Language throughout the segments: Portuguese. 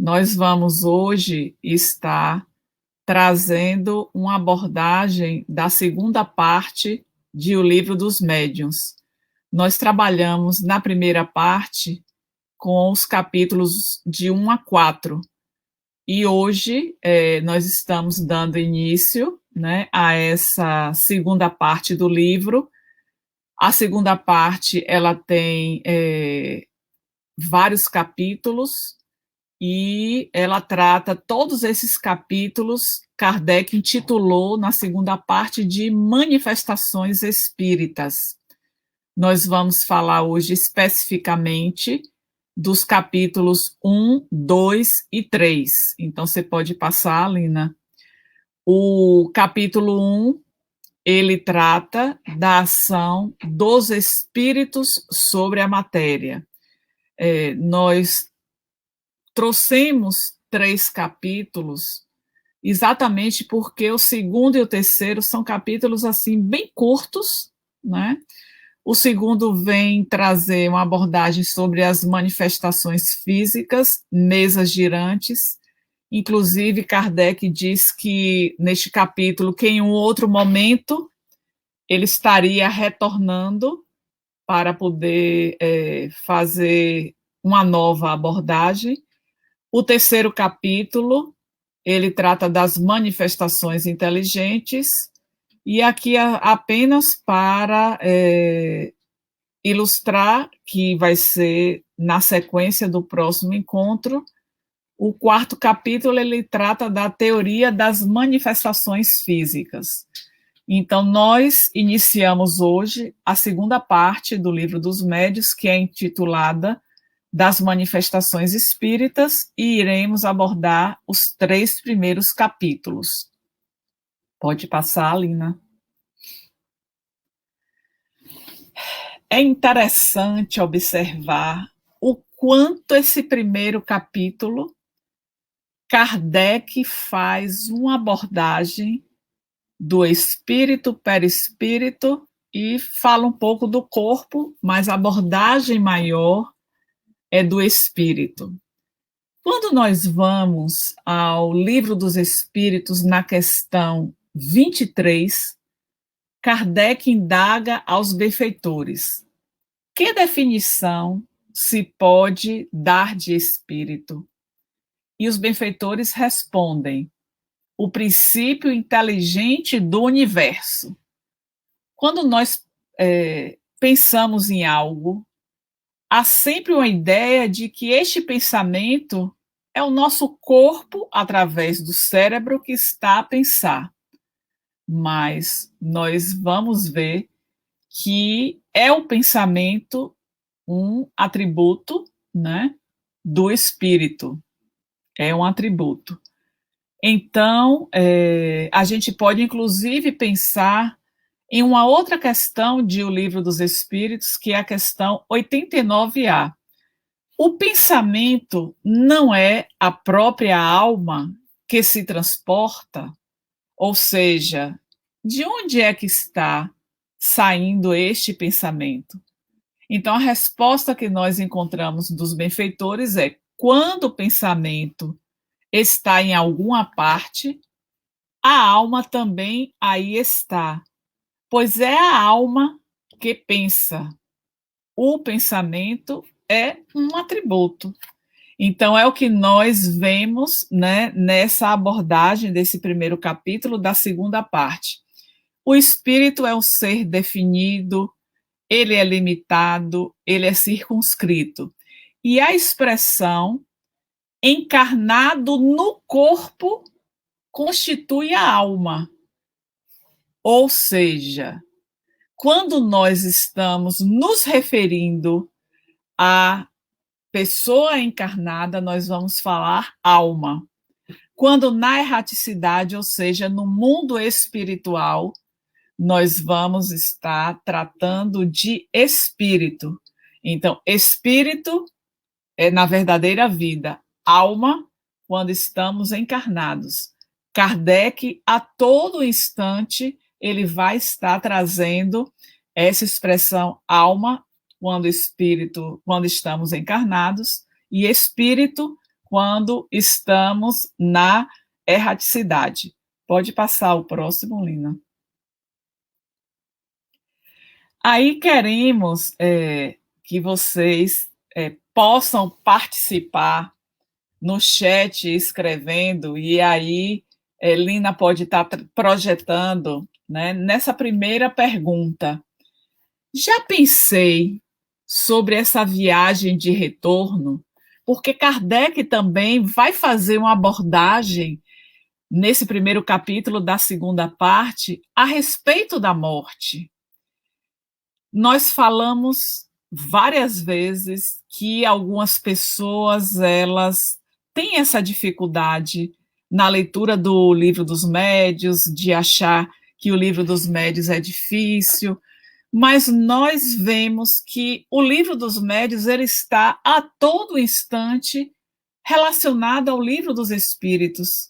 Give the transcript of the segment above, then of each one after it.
Nós vamos hoje estar trazendo uma abordagem da segunda parte de O Livro dos Médiuns. Nós trabalhamos na primeira parte com os capítulos de 1 a 4, e hoje nós estamos dando início, né, a essa segunda parte do livro. A segunda parte ela tem vários capítulos, e ela trata todos esses capítulos. Kardec intitulou na segunda parte de Manifestações Espíritas. Nós vamos falar hoje especificamente dos capítulos 1, 2 e 3. Então, você pode passar, Lina. O capítulo 1, ele trata da ação dos espíritos sobre a matéria. Nós trouxemos 3 capítulos, exatamente porque o segundo e o terceiro são capítulos assim bem curtos, né? O segundo vem trazer uma abordagem sobre as manifestações físicas, mesas girantes. Inclusive, Kardec diz que neste capítulo, que em um outro momento ele estaria retornando para poder fazer uma nova abordagem. O terceiro capítulo, ele trata das manifestações inteligentes, e aqui apenas para ilustrar que vai ser na sequência do próximo encontro. O quarto capítulo, ele trata da teoria das manifestações físicas. Então, nós iniciamos hoje a segunda parte do Livro dos Médiuns, que é intitulada Das Manifestações Espíritas, e iremos abordar os 3 primeiros capítulos. Pode passar, Lina. É interessante observar o quanto esse primeiro capítulo, Kardec faz uma abordagem do espírito, perispírito, e fala um pouco do corpo, mas a abordagem maior é do espírito. Quando nós vamos ao Livro dos Espíritos, na questão 23, Kardec indaga aos benfeitores: que definição se pode dar de espírito? E os benfeitores respondem: o princípio inteligente do universo. Quando nós pensamos em algo, há sempre uma ideia de que este pensamento é o nosso corpo, através do cérebro, que está a pensar. Mas nós vamos ver que é o pensamento um atributo, né, do espírito. É um atributo. Então, a gente pode, inclusive, pensar em uma outra questão de O Livro dos Espíritos, que é a questão 89A. O pensamento não é a própria alma que se transporta? Ou seja, de onde é que está saindo este pensamento? Então, a resposta que nós encontramos dos benfeitores é: quando o pensamento está em alguma parte, a alma também aí está, pois é a alma que pensa. O pensamento é um atributo. Então, é o que nós vemos, né, nessa abordagem desse primeiro capítulo da segunda parte. O espírito é um ser definido, ele é limitado, ele é circunscrito. E a expressão encarnado no corpo constitui a alma. Ou seja, quando nós estamos nos referindo à pessoa encarnada, nós vamos falar alma. Quando na erraticidade, ou seja, no mundo espiritual, nós vamos estar tratando de espírito. Então, espírito é na verdadeira vida, alma quando estamos encarnados. Kardec, a todo instante, ele vai estar trazendo essa expressão alma quando estamos encarnados, e espírito quando estamos na erraticidade. Pode passar o próximo, Lina. Aí queremos que vocês possam participar no chat, escrevendo, e aí Lina pode estar projetando, né, nessa primeira pergunta. Já pensei sobre essa viagem de retorno? Porque Kardec também vai fazer uma abordagem nesse primeiro capítulo da segunda parte a respeito da morte. Nós falamos várias vezes que algumas pessoas elas têm essa dificuldade na leitura do Livro dos Médiuns, de achar que o Livro dos Médiuns é difícil, mas nós vemos que o Livro dos Médiuns ele está a todo instante relacionado ao Livro dos Espíritos,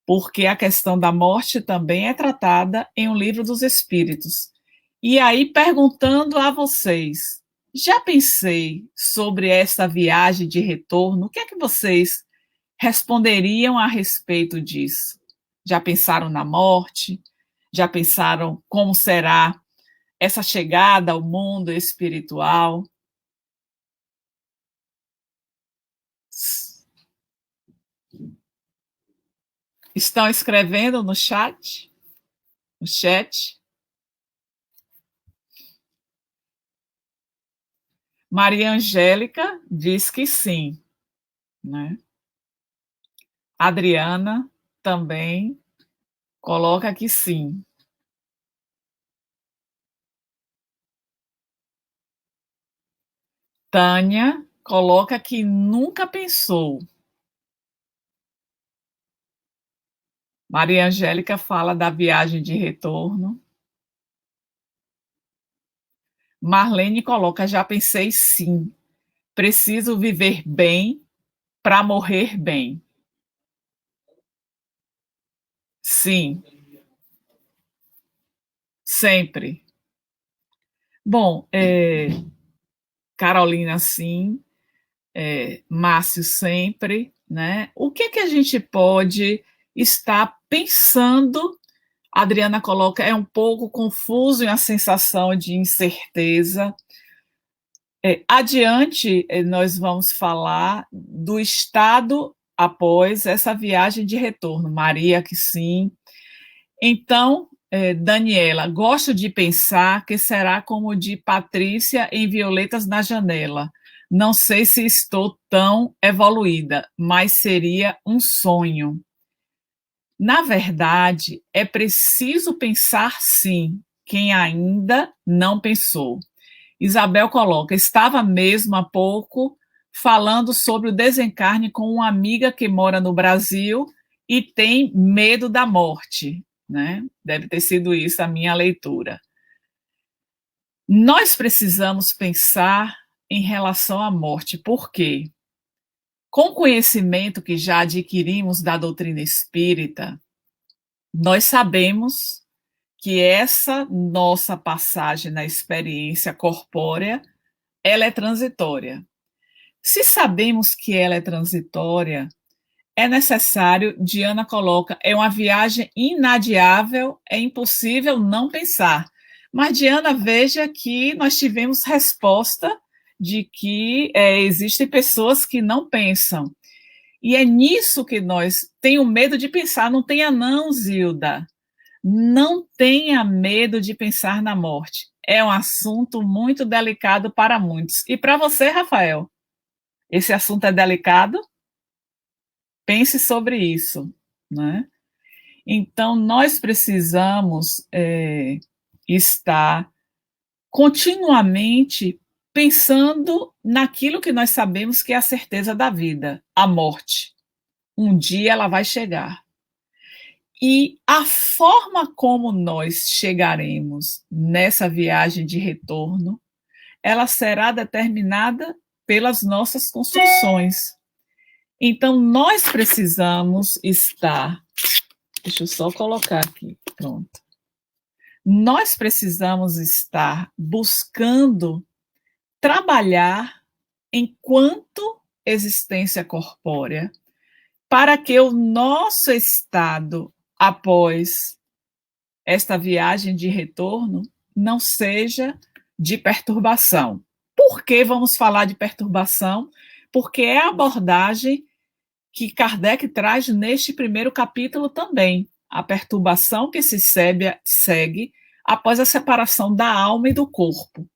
porque a questão da morte também é tratada em O Livro dos Espíritos. E aí, perguntando a vocês, já pensei sobre essa viagem de retorno? O que é que vocês responderiam a respeito disso? Já pensaram na morte? Já pensaram como será essa chegada ao mundo espiritual? Estão escrevendo no chat? No chat? Maria Angélica diz que sim, né? Adriana também coloca que sim. Tânia coloca que nunca pensou. Maria Angélica fala da viagem de retorno. Marlene coloca, já pensei sim. Preciso viver bem para morrer bem. Sim, sempre. Bom, Carolina sim, Márcio sempre, né? O que é que a gente pode estar pensando? A Adriana coloca, é um pouco confuso e a sensação de incerteza. Adiante, nós vamos falar do estado após essa viagem de retorno. Maria, que sim. Então, Daniela, gosto de pensar que será como o de Patrícia em Violetas na Janela. Não sei se estou tão evoluída, mas seria um sonho. Na verdade, é preciso pensar sim, quem ainda não pensou. Isabel coloca, estava mesmo há pouco falando sobre o desencarne com uma amiga que mora no Brasil e tem medo da morte, né? Deve ter sido isso a minha leitura. Nós precisamos pensar em relação à morte, por quê? Com o conhecimento que já adquirimos da doutrina espírita, nós sabemos que essa nossa passagem na experiência corpórea, ela é transitória. Se sabemos que ela é transitória, é necessário, Diana coloca, é uma viagem inadiável, é impossível não pensar. Mas, Diana, veja que nós tivemos resposta de que existem pessoas que não pensam. E é nisso que nós temos medo de pensar. Não tenha não, Zilda. Não tenha medo de pensar na morte. É um assunto muito delicado para muitos. E para você, Rafael? Esse assunto é delicado? Pense sobre isso, né? Então, nós precisamos estar continuamente pensando naquilo que nós sabemos que é a certeza da vida, a morte. Um dia ela vai chegar. E a forma como nós chegaremos nessa viagem de retorno, ela será determinada pelas nossas construções. Então, nós precisamos estar. Deixa eu só colocar aqui, pronto. Nós precisamos estar buscando trabalhar enquanto existência corpórea, para que o nosso estado após esta viagem de retorno não seja de perturbação. Por que vamos falar de perturbação? Porque é a abordagem que Kardec traz neste primeiro capítulo também, a perturbação que se segue após a separação da alma e do corpo.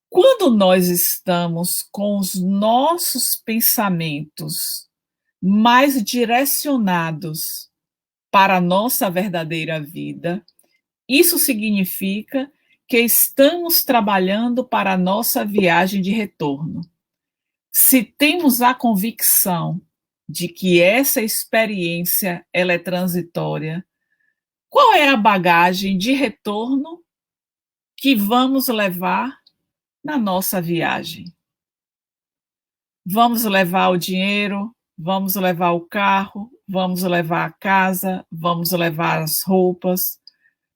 Quando nós estamos com os nossos pensamentos mais direcionados para a nossa verdadeira vida, isso significa que estamos trabalhando para a nossa viagem de retorno. Se temos a convicção de que essa experiência ela é transitória, qual é a bagagem de retorno que vamos levar na nossa viagem? Vamos levar o dinheiro, vamos levar o carro, vamos levar a casa, vamos levar as roupas.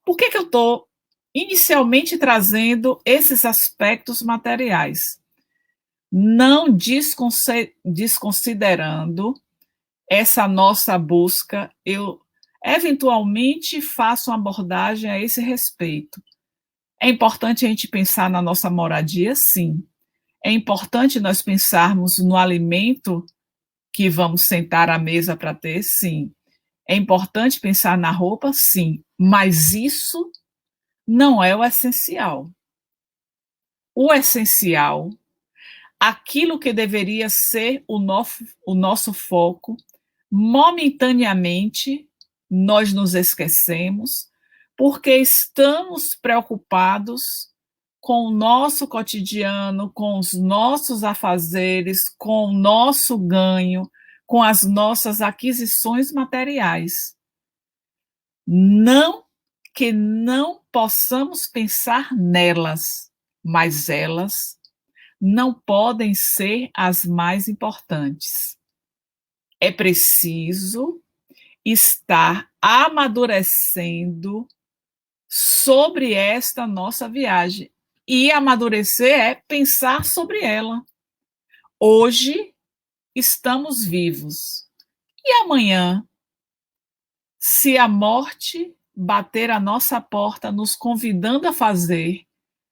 Por que eu estou inicialmente trazendo esses aspectos materiais? Não desconsiderando essa nossa busca, eu eventualmente faço uma abordagem a esse respeito. É importante a gente pensar na nossa moradia, sim. É importante nós pensarmos no alimento que vamos sentar à mesa para ter, sim. É importante pensar na roupa, sim. Mas isso não é o essencial. O essencial, aquilo que deveria ser o nosso foco, momentaneamente nós nos esquecemos, porque estamos preocupados com o nosso cotidiano, com os nossos afazeres, com o nosso ganho, com as nossas aquisições materiais. Não que não possamos pensar nelas, mas elas não podem ser as mais importantes. É preciso estar amadurecendo sobre esta nossa viagem. E amadurecer é pensar sobre ela. Hoje estamos vivos. E amanhã, se a morte bater a nossa porta, nos convidando a fazer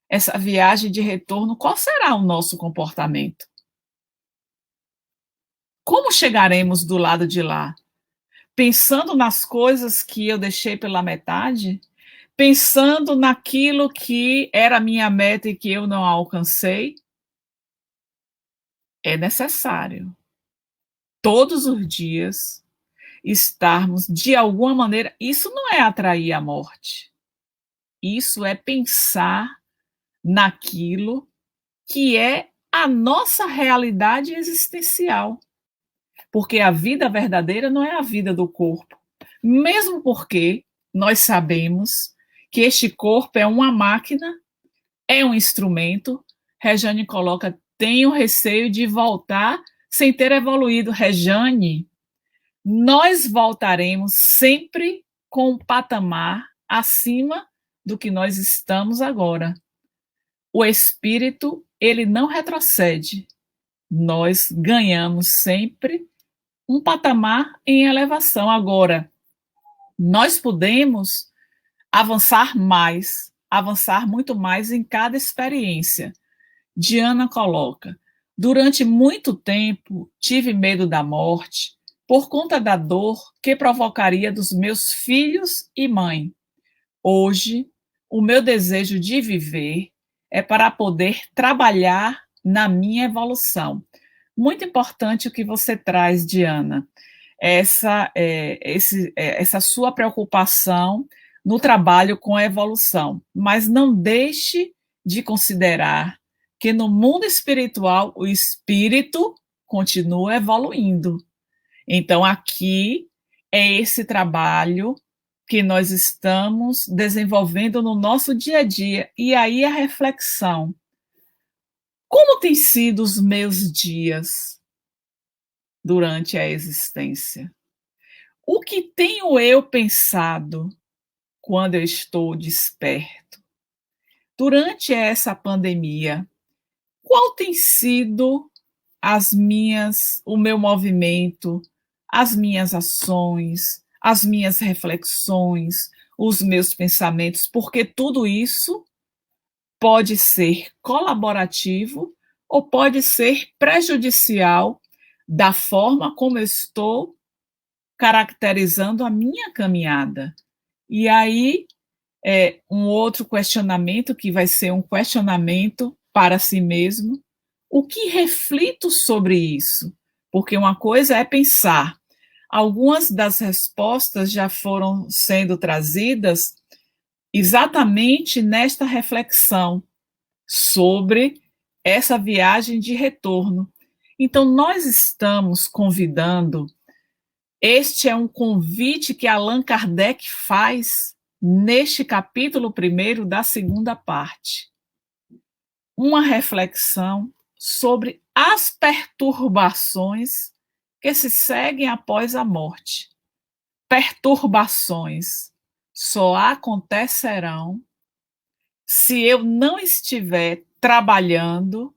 essa viagem de retorno, qual será o nosso comportamento? Como chegaremos do lado de lá? Pensando nas coisas que eu deixei pela metade? Pensando naquilo que era a minha meta e que eu não alcancei? É necessário, todos os dias, estarmos, de alguma maneira, isso não é atrair a morte, isso é pensar naquilo que é a nossa realidade existencial. Porque a vida verdadeira não é a vida do corpo. Mesmo porque nós sabemos que este corpo é uma máquina, é um instrumento. Rejane coloca, tenho receio de voltar sem ter evoluído. Rejane, nós voltaremos sempre com um patamar acima do que nós estamos agora. O espírito, ele não retrocede. Nós ganhamos sempre um patamar em elevação. Agora, nós podemos avançar muito mais em cada experiência. Diana coloca: durante muito tempo tive medo da morte por conta da dor que provocaria dos meus filhos e mãe. Hoje, o meu desejo de viver é para poder trabalhar na minha evolução. Muito importante o que você traz, Diana, essa sua preocupação no trabalho com a evolução, mas não deixe de considerar que no mundo espiritual o espírito continua evoluindo. Então, aqui é esse trabalho que nós estamos desenvolvendo no nosso dia a dia. E aí a reflexão: como têm sido os meus dias durante a existência? O que tenho eu pensado quando eu estou desperto? Durante essa pandemia, qual tem sido o meu movimento, as minhas ações, as minhas reflexões, os meus pensamentos, porque tudo isso pode ser colaborativo ou pode ser prejudicial da forma como eu estou caracterizando a minha caminhada. E aí, um outro questionamento, que vai ser um questionamento para si mesmo: o que reflito sobre isso? Porque uma coisa é pensar. Algumas das respostas já foram sendo trazidas exatamente nesta reflexão sobre essa viagem de retorno. Então, nós estamos convidando, este é um convite que Allan Kardec faz neste capítulo 1º da segunda parte. Uma reflexão sobre as perturbações que se seguem após a morte. Perturbações só acontecerão se eu não estiver trabalhando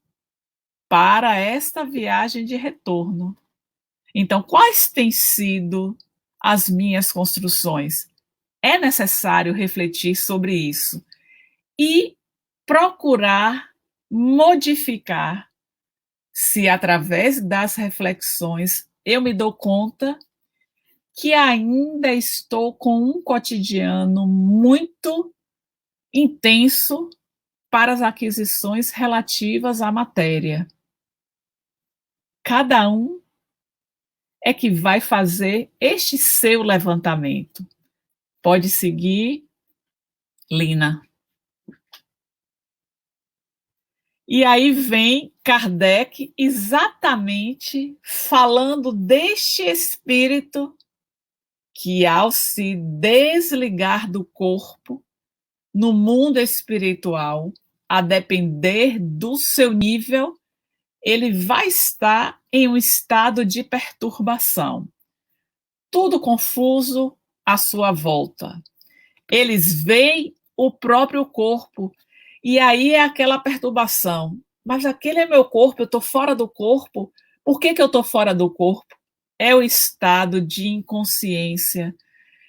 para esta viagem de retorno. Então, quais têm sido as minhas construções? É necessário refletir sobre isso e procurar modificar, se através das reflexões eu me dou conta que ainda estou com um cotidiano muito intenso para as aquisições relativas à matéria. Cada um é que vai fazer este seu levantamento. Pode seguir, Lina. E aí vem Kardec exatamente falando deste espírito que, ao se desligar do corpo, no mundo espiritual, a depender do seu nível, ele vai estar em um estado de perturbação. Tudo confuso à sua volta. Eles veem o próprio corpo, e aí é aquela perturbação. Mas aquele é meu corpo, eu estou fora do corpo. Por que eu estou fora do corpo? É o estado de inconsciência,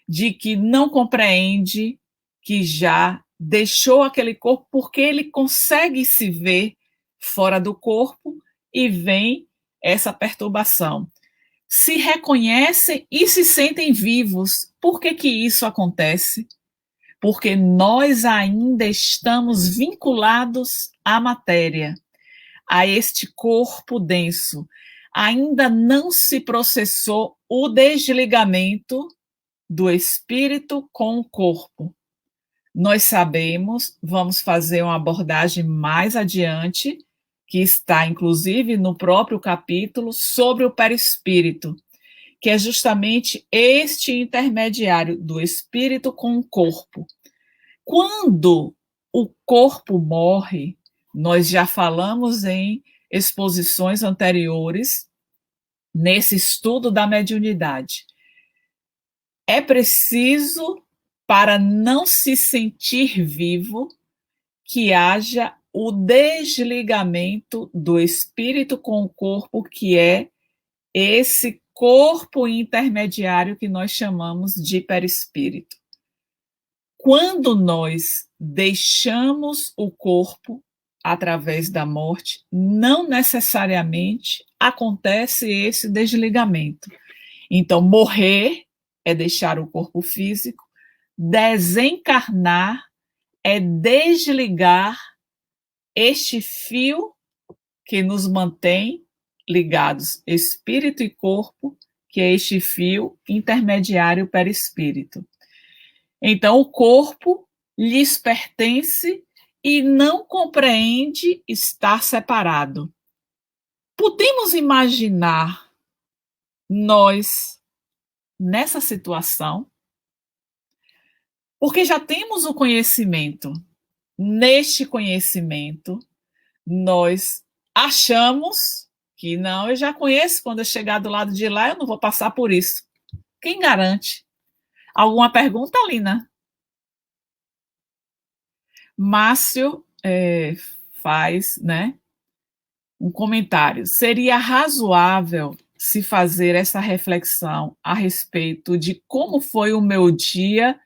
de que não compreende que já deixou aquele corpo, porque ele consegue se ver fora do corpo e vem essa perturbação. Se reconhecem e se sentem vivos. Por que isso acontece? Porque nós ainda estamos vinculados à matéria, a este corpo denso. Ainda não se processou o desligamento do espírito com o corpo. Nós sabemos, vamos fazer uma abordagem mais adiante, que está inclusive no próprio capítulo, sobre o perispírito, que é justamente este intermediário do espírito com o corpo. Quando o corpo morre, nós já falamos em exposições anteriores, nesse estudo da mediunidade. É preciso, para não se sentir vivo, que haja o desligamento do espírito com o corpo, que é esse corpo intermediário que nós chamamos de perispírito. Quando nós deixamos o corpo através da morte, não necessariamente acontece esse desligamento. Então, morrer é deixar o corpo físico, desencarnar é desligar este fio que nos mantém ligados, espírito e corpo, que é este fio intermediário perispírito. Então, o corpo lhes pertence e não compreende estar separado. Podemos imaginar nós nessa situação? Porque já temos o conhecimento. Neste conhecimento, nós achamos que não, eu já conheço, quando eu chegar do lado de lá, eu não vou passar por isso. Quem garante? Alguma pergunta, Lina? Márcio faz, né? Um comentário. Seria razoável se fazer essa reflexão a respeito de como foi o meu dia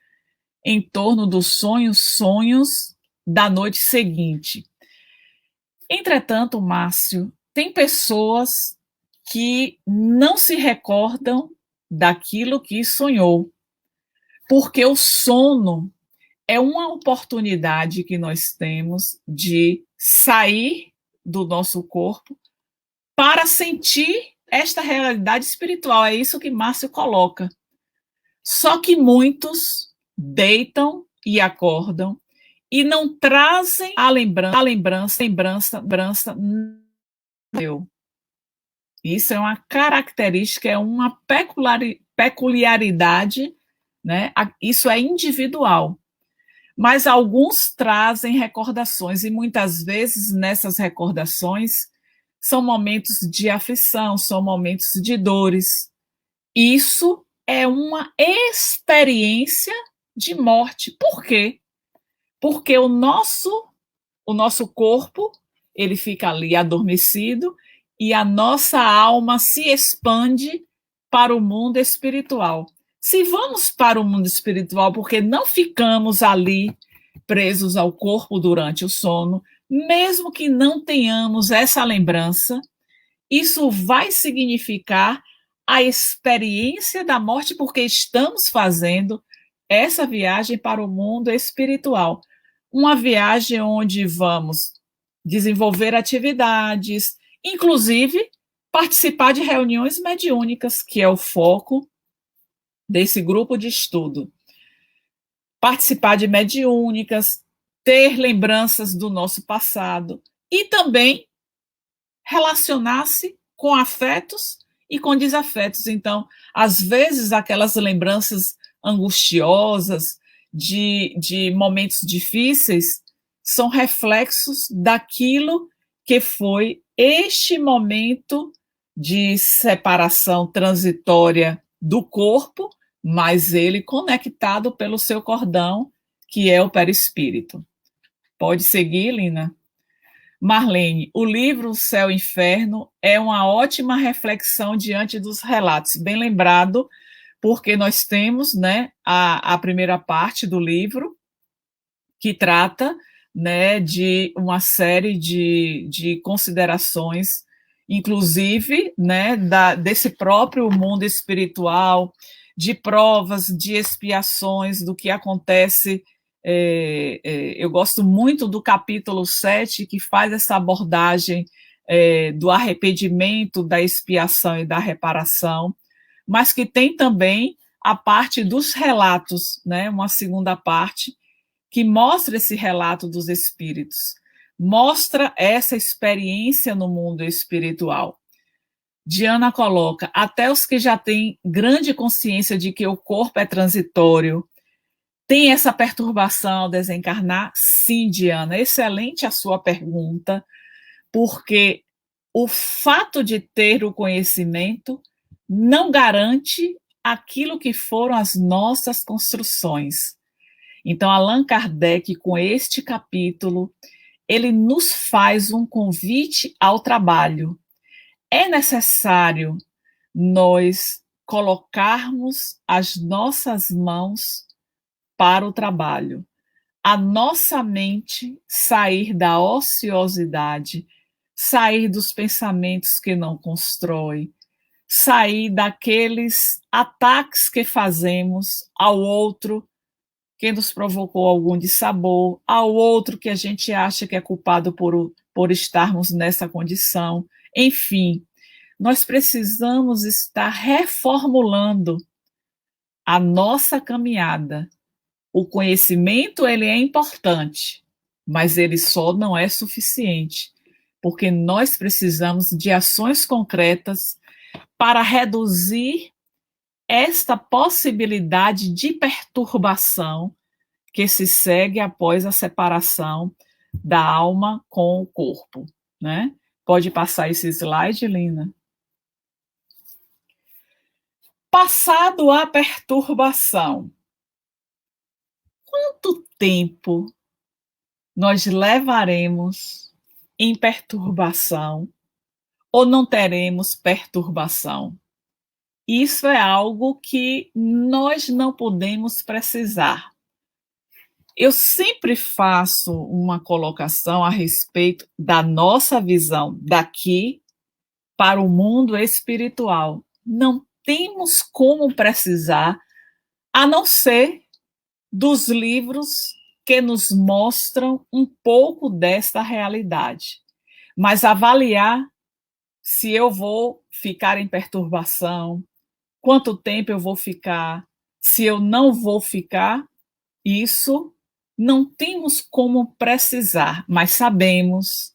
em torno dos sonhos da noite seguinte. Entretanto, Márcio, tem pessoas que não se recordam daquilo que sonhou, porque o sono é uma oportunidade que nós temos de sair do nosso corpo para sentir esta realidade espiritual. É isso que Márcio coloca. Só que muitos deitam e acordam e não trazem a lembrança. Isso é uma característica, é uma peculiaridade, né? Isso é individual. Mas alguns trazem recordações, e muitas vezes nessas recordações são momentos de aflição, são momentos de dores. Isso é uma experiência de morte. Por quê? Porque o nosso corpo, ele fica ali adormecido e a nossa alma se expande para o mundo espiritual. Se vamos para o mundo espiritual porque não ficamos ali presos ao corpo durante o sono, mesmo que não tenhamos essa lembrança, isso vai significar a experiência da morte, porque estamos fazendo essa viagem para o mundo espiritual. Uma viagem onde vamos desenvolver atividades, inclusive participar de reuniões mediúnicas, que é o foco desse grupo de estudo. Participar de mediúnicas, ter lembranças do nosso passado e também relacionar-se com afetos e com desafetos. Então, às vezes, aquelas lembranças angustiosas de momentos difíceis são reflexos daquilo que foi este momento de separação transitória do corpo, mas ele conectado pelo seu cordão, que é o perispírito. Pode seguir, Lina? Marlene, o livro Céu e Inferno é uma ótima reflexão diante dos relatos. Bem lembrado, porque nós temos, né, a primeira parte do livro, que trata, né, de uma série de considerações, inclusive, né, desse próprio mundo espiritual, de provas, de expiações, do que acontece. Eu gosto muito do capítulo 7, que faz essa abordagem do arrependimento, da expiação e da reparação, mas que tem também a parte dos relatos, né, uma segunda parte, que mostra esse relato dos espíritos, mostra essa experiência no mundo espiritual. Diana coloca, até os que já têm grande consciência de que o corpo é transitório, tem essa perturbação ao desencarnar? Sim, Diana, excelente a sua pergunta, porque o fato de ter o conhecimento não garante aquilo que foram as nossas construções. Então, Allan Kardec, com este capítulo, ele nos faz um convite ao trabalho. É necessário nós colocarmos as nossas mãos para o trabalho, a nossa mente sair da ociosidade, sair dos pensamentos que não constroem, sair daqueles ataques que fazemos ao outro que nos provocou algum dissabor, ao outro que a gente acha que é culpado por estarmos nessa condição. Enfim, nós precisamos estar reformulando a nossa caminhada. O conhecimento, ele é importante, mas ele só não é suficiente, porque nós precisamos de ações concretas para reduzir esta possibilidade de perturbação que se segue após a separação da alma com o corpo, né? Pode passar esse slide, Lina. Passado a perturbação, quanto tempo nós levaremos em perturbação ou não teremos perturbação? Isso é algo que nós não podemos precisar. Eu sempre faço uma colocação a respeito da nossa visão daqui para o mundo espiritual. Não temos como precisar, a não ser dos livros que nos mostram um pouco desta realidade. Mas avaliar se eu vou ficar em perturbação, quanto tempo eu vou ficar, se eu não vou ficar, isso não temos como precisar, mas sabemos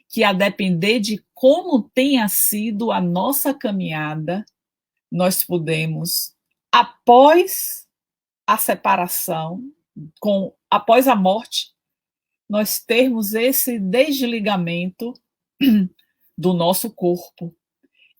que, a depender de como tenha sido a nossa caminhada, nós podemos, após a separação, após a morte, nós termos esse desligamento do nosso corpo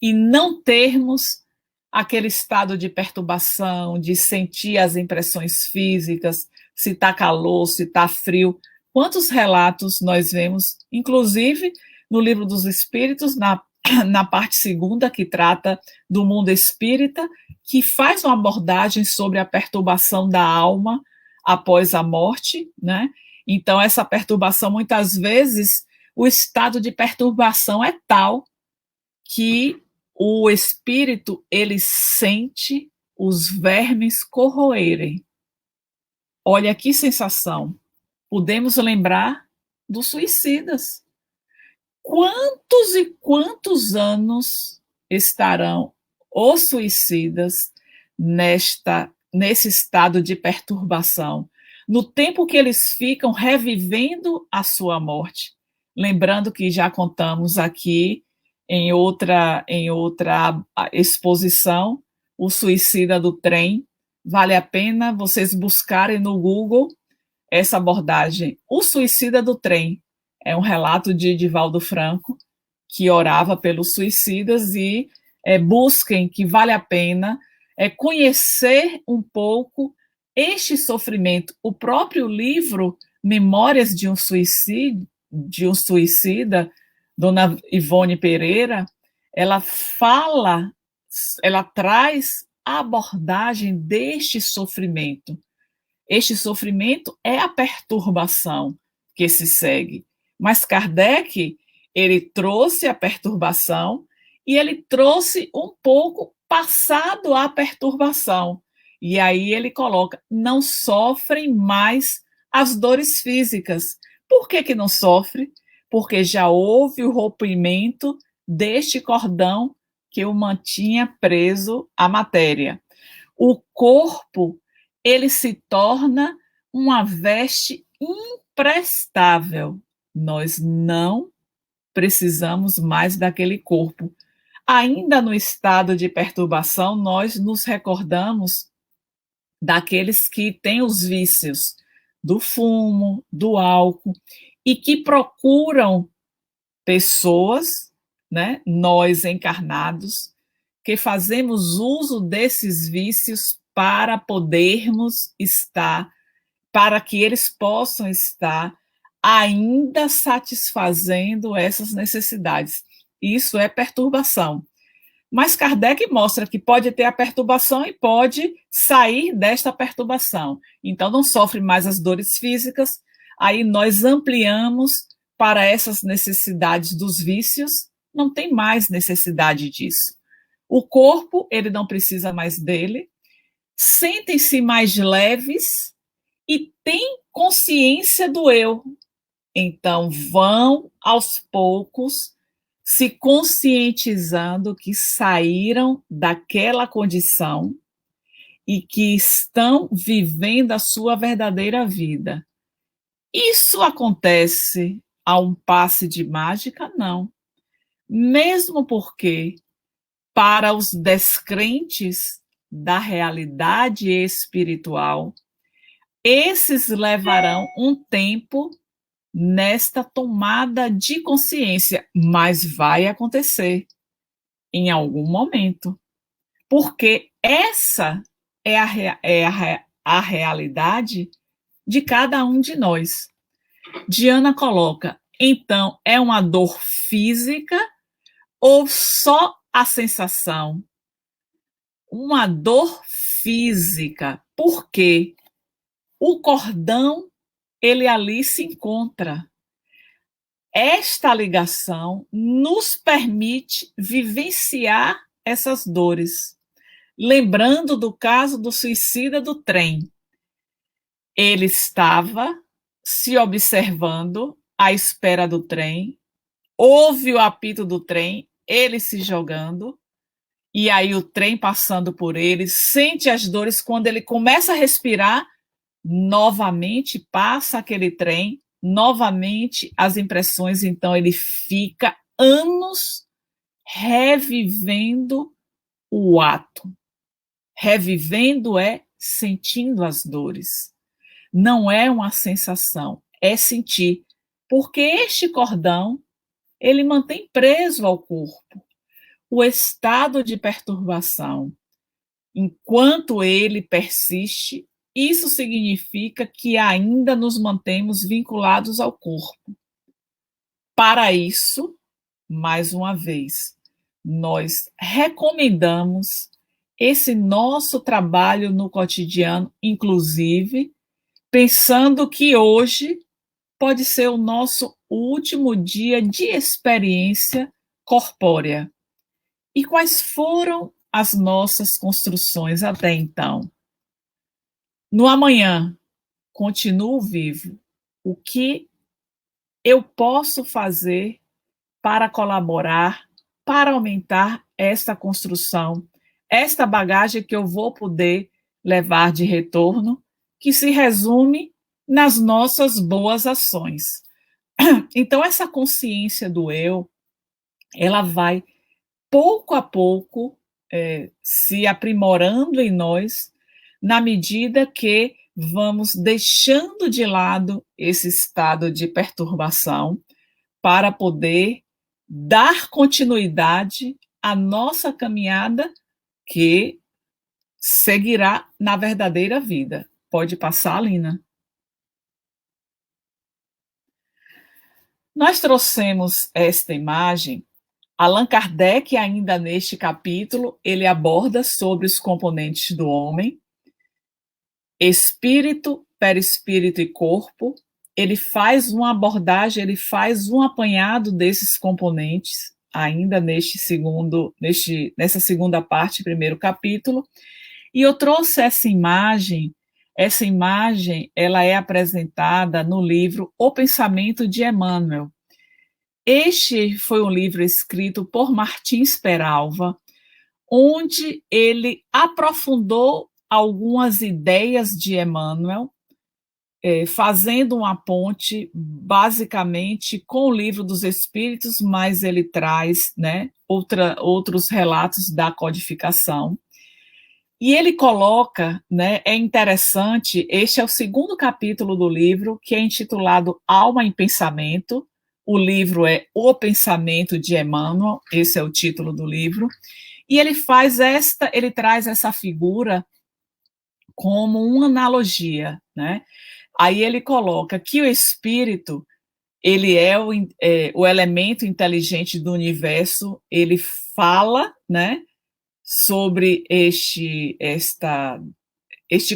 e não termos aquele estado de perturbação, de sentir as impressões físicas, se está calor, se está frio. Quantos relatos nós vemos, inclusive no Livro dos Espíritos, na parte segunda, que trata do mundo espírita, que faz uma abordagem sobre a perturbação da alma após a morte, né? Então, essa perturbação, muitas vezes, o estado de perturbação é tal que o espírito, ele sente os vermes corroerem. Olha que sensação. Podemos lembrar dos suicidas. Quantos e quantos anos estarão os suicidas nesse estado de perturbação? No tempo que eles ficam revivendo a sua morte. Lembrando que já contamos aqui em outra exposição, o suicida do trem. Vale a pena vocês buscarem no Google essa abordagem. O suicida do trem é um relato de Divaldo Franco, que orava pelos suicidas, e busquem, que vale a pena conhecer um pouco este sofrimento. O próprio livro Memórias de um Suicida, Dona Ivone Pereira, ela traz a abordagem deste sofrimento. Este sofrimento é a perturbação que se segue. Mas Kardec, ele trouxe a perturbação e ele trouxe um pouco passado a perturbação. E aí ele coloca, não sofrem mais as dores físicas. Por que não sofre? Porque já houve o rompimento deste cordão que o mantinha preso à matéria. O corpo, ele se torna uma veste imprestável. Nós não precisamos mais daquele corpo. Ainda no estado de perturbação, nós nos recordamos daqueles que têm os vícios do fumo, do álcool, e que procuram pessoas, né, nós encarnados, que fazemos uso desses vícios para podermos estar, para que eles possam estar ainda satisfazendo essas necessidades. Isso é perturbação. Mas Kardec mostra que pode ter a perturbação e pode sair desta perturbação. Então, não sofre mais as dores físicas, aí nós ampliamos para essas necessidades dos vícios, não tem mais necessidade disso. O corpo, ele não precisa mais dele, sentem-se mais leves e têm consciência do eu. Então, vão aos poucos se conscientizando que saíram daquela condição e que estão vivendo a sua verdadeira vida. Isso acontece a um passe de mágica? Não. Mesmo porque, para os descrentes da realidade espiritual, esses levarão um tempo nesta tomada de consciência, mas vai acontecer em algum momento, porque essa é a realidade de cada um de nós. Diana coloca, então, é uma dor física ou só a sensação? Uma dor física. Por quê? O cordão, ele ali se encontra. Esta ligação nos permite vivenciar essas dores. Lembrando do caso do suicida do trem. Ele estava se observando à espera do trem, ouve o apito do trem, ele se jogando, e aí o trem passando por ele, sente as dores. Quando ele começa a respirar, novamente passa aquele trem, novamente as impressões. Então ele fica anos revivendo o ato. Revivendo é sentindo as dores. Não é uma sensação, é sentir. Porque este cordão, ele mantém preso ao corpo o estado de perturbação. Enquanto ele persiste, isso significa que ainda nos mantemos vinculados ao corpo. Para isso, mais uma vez, nós recomendamos esse nosso trabalho no cotidiano, inclusive pensando que hoje pode ser o nosso último dia de experiência corpórea. E quais foram as nossas construções até então? No amanhã, continuo vivo. O que eu posso fazer para colaborar, para aumentar esta construção, esta bagagem que eu vou poder levar de retorno, que se resume nas nossas boas ações. Então, essa consciência do eu, ela vai pouco a pouco se aprimorando em nós, na medida que vamos deixando de lado esse estado de perturbação para poder dar continuidade à nossa caminhada, que seguirá na verdadeira vida. Pode passar, Lina. Nós trouxemos esta imagem. Allan Kardec, ainda neste capítulo, ele aborda sobre os componentes do homem: espírito, perispírito e corpo. Ele faz uma abordagem, ele faz um apanhado desses componentes, ainda nessa segunda parte, primeiro capítulo. E eu trouxe essa imagem. Essa imagem, ela é apresentada no livro O Pensamento de Emmanuel. Este foi um livro escrito por Martins Peralva, onde ele aprofundou algumas ideias de Emmanuel, fazendo uma ponte basicamente com o Livro dos Espíritos, mas ele traz, né, outros relatos da codificação. E ele coloca, né, é interessante, este é o segundo capítulo do livro, que é intitulado Alma em Pensamento. O livro é O Pensamento de Emmanuel, esse é o título do livro. E ele traz essa figura como uma analogia, né? Aí ele coloca que o espírito, ele é o elemento inteligente do universo. Ele fala, né, sobre este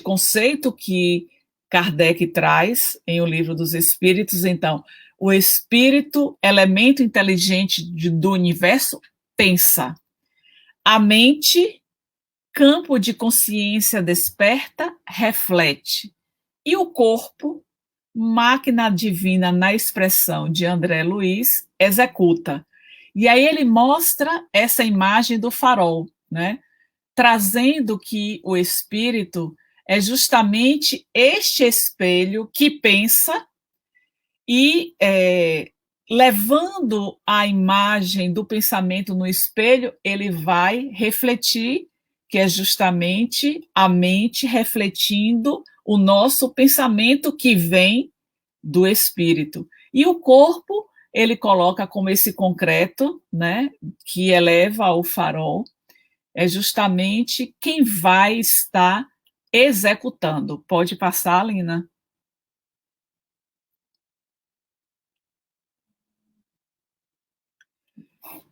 conceito que Kardec traz em O Livro dos Espíritos. Então, o espírito, elemento inteligente do universo, pensa. A mente, campo de consciência desperta, reflete. E o corpo, máquina divina, na expressão de André Luiz, executa. E aí ele mostra essa imagem do farol, né? Trazendo que o espírito é justamente este espelho que pensa e, levando a imagem do pensamento no espelho, ele vai refletir, que é justamente a mente refletindo o nosso pensamento que vem do espírito. E o corpo, ele coloca como esse concreto, né, que eleva ao farol, é justamente quem vai estar executando. Pode passar, Lina?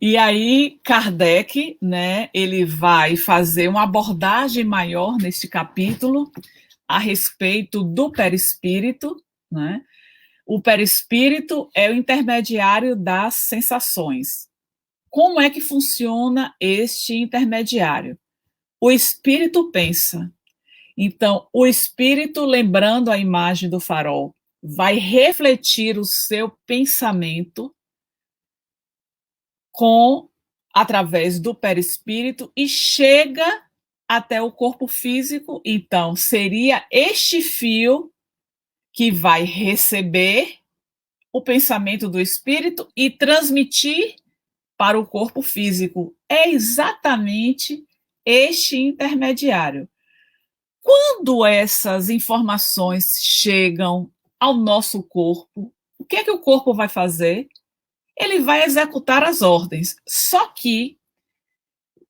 E aí, Kardec, né, ele vai fazer uma abordagem maior neste capítulo a respeito do perispírito, né? O perispírito é o intermediário das sensações. Como é que funciona este intermediário? O espírito pensa. Então, o espírito, lembrando a imagem do farol, vai refletir o seu pensamento com através do perispírito e chega até o corpo físico. Então, seria este fio que vai receber o pensamento do espírito e transmitir para o corpo físico. É exatamente este intermediário. Quando essas informações chegam ao nosso corpo, o que é que o corpo vai fazer? Ele vai executar as ordens. Só que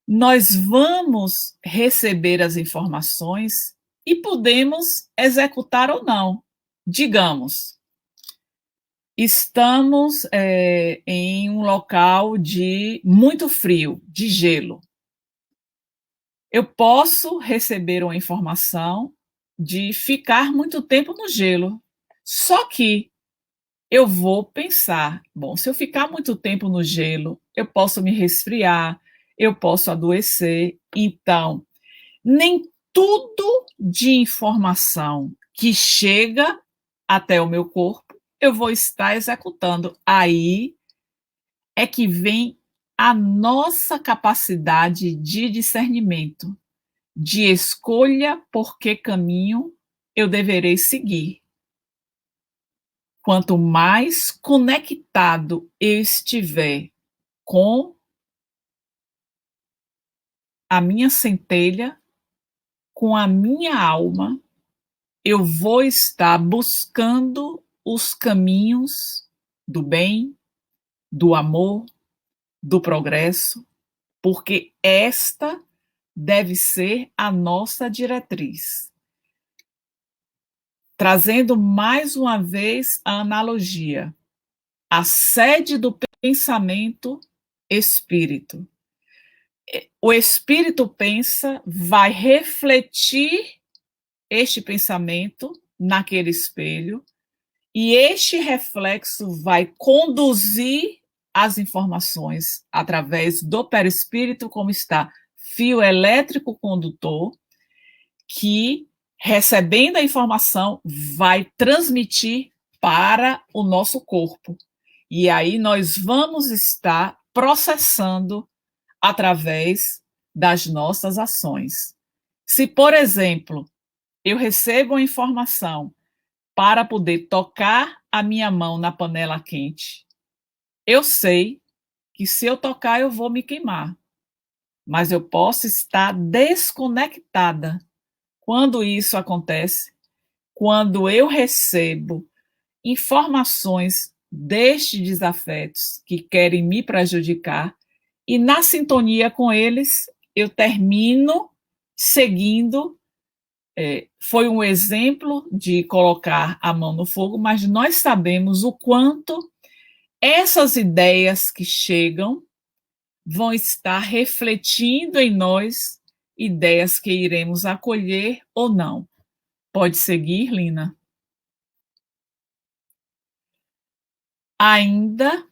nós vamos receber as informações e podemos executar ou não. Digamos, estamos em um local de muito frio, de gelo. Eu posso receber uma informação de ficar muito tempo no gelo. Só que eu vou pensar, bom, se eu ficar muito tempo no gelo, eu posso me resfriar, eu posso adoecer. Então, nem tudo de informação que chega até o meu corpo eu vou estar executando. Aí é que vem a nossa capacidade de discernimento, de escolha por que caminho eu deverei seguir. Quanto mais conectado eu estiver com a minha centelha, com a minha alma, eu vou estar buscando os caminhos do bem, do amor, do progresso, porque esta deve ser a nossa diretriz. Trazendo mais uma vez a analogia, a sede do pensamento, espírito. O espírito pensa, vai refletir este pensamento naquele espelho, e este reflexo vai conduzir as informações através do perispírito, como está fio elétrico condutor, que, recebendo a informação, vai transmitir para o nosso corpo. E aí nós vamos estar processando através das nossas ações. Se, por exemplo, eu recebo uma informação para poder tocar a minha mão na panela quente, eu sei que se eu tocar eu vou me queimar, mas eu posso estar desconectada. Quando isso acontece, quando eu recebo informações destes desafetos que querem me prejudicar, e na sintonia com eles, eu termino seguindo. Foi um exemplo de colocar a mão no fogo, mas nós sabemos o quanto essas ideias que chegam vão estar refletindo em nós ideias que iremos acolher ou não. Pode seguir, Lina. Ainda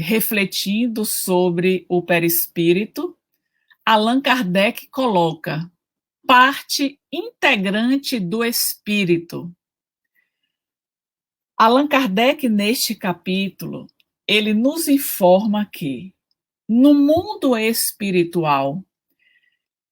refletindo sobre o perispírito, Allan Kardec coloca parte integrante do espírito. Allan Kardec, neste capítulo, ele nos informa que, no mundo espiritual,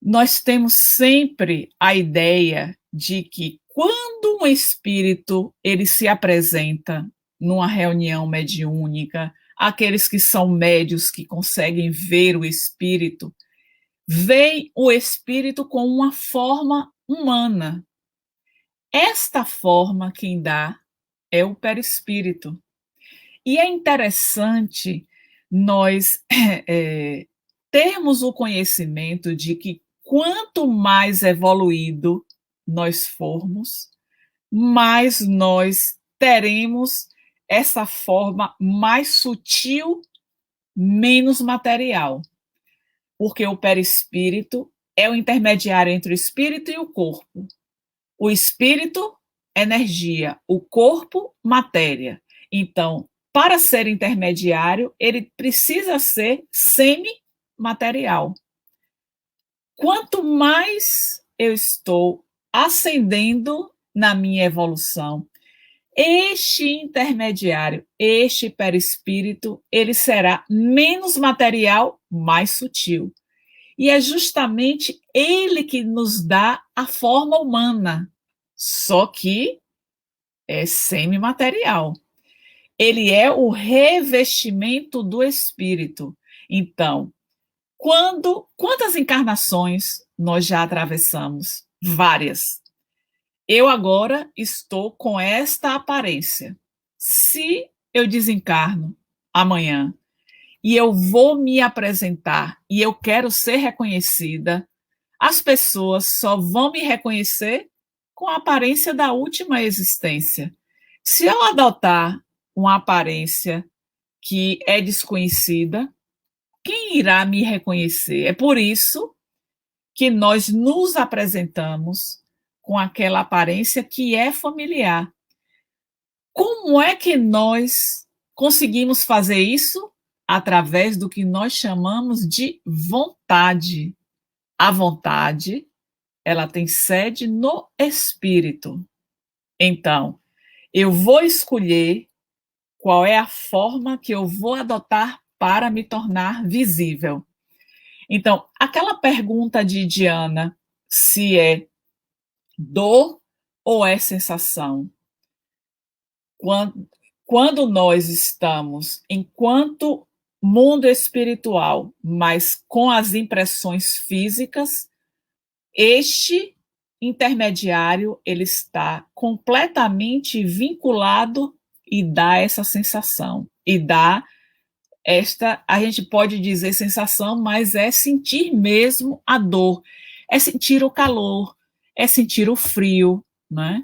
nós temos sempre a ideia de que, quando um espírito ele se apresenta numa reunião mediúnica, aqueles que são médios que conseguem ver o espírito, veem o espírito com uma forma humana. Esta forma quem dá é o perispírito. E é interessante nós termos o conhecimento de que quanto mais evoluído nós formos, mais nós teremos essa forma mais sutil menos material, porque o perispírito é o intermediário entre o espírito e o corpo. O espírito, energia, o corpo, matéria. Então, para ser intermediário, ele precisa ser semimaterial. Quanto mais eu estou ascendendo na minha evolução, este intermediário, este perispírito, ele será menos material, mais sutil. E é justamente ele que nos dá a forma humana, só que é semimaterial. Ele é o revestimento do espírito. Então, quantas encarnações nós já atravessamos? Várias. Eu agora estou com esta aparência. Se eu desencarno amanhã e eu vou me apresentar e eu quero ser reconhecida, as pessoas só vão me reconhecer com a aparência da última existência. Se eu adotar uma aparência que é desconhecida, quem irá me reconhecer? É por isso que nós nos apresentamos com aquela aparência que é familiar. Como é que nós conseguimos fazer isso? Através do que nós chamamos de vontade. A vontade, ela tem sede no espírito. Então, eu vou escolher qual é a forma que eu vou adotar para me tornar visível. Então, aquela pergunta de Diana, se é dor ou é sensação? Quando nós estamos enquanto mundo espiritual, mas com as impressões físicas, este intermediário ele está completamente vinculado e dá essa sensação e dá esta, a gente pode dizer sensação, mas é sentir mesmo a dor, é sentir o calor, é sentir o frio, né?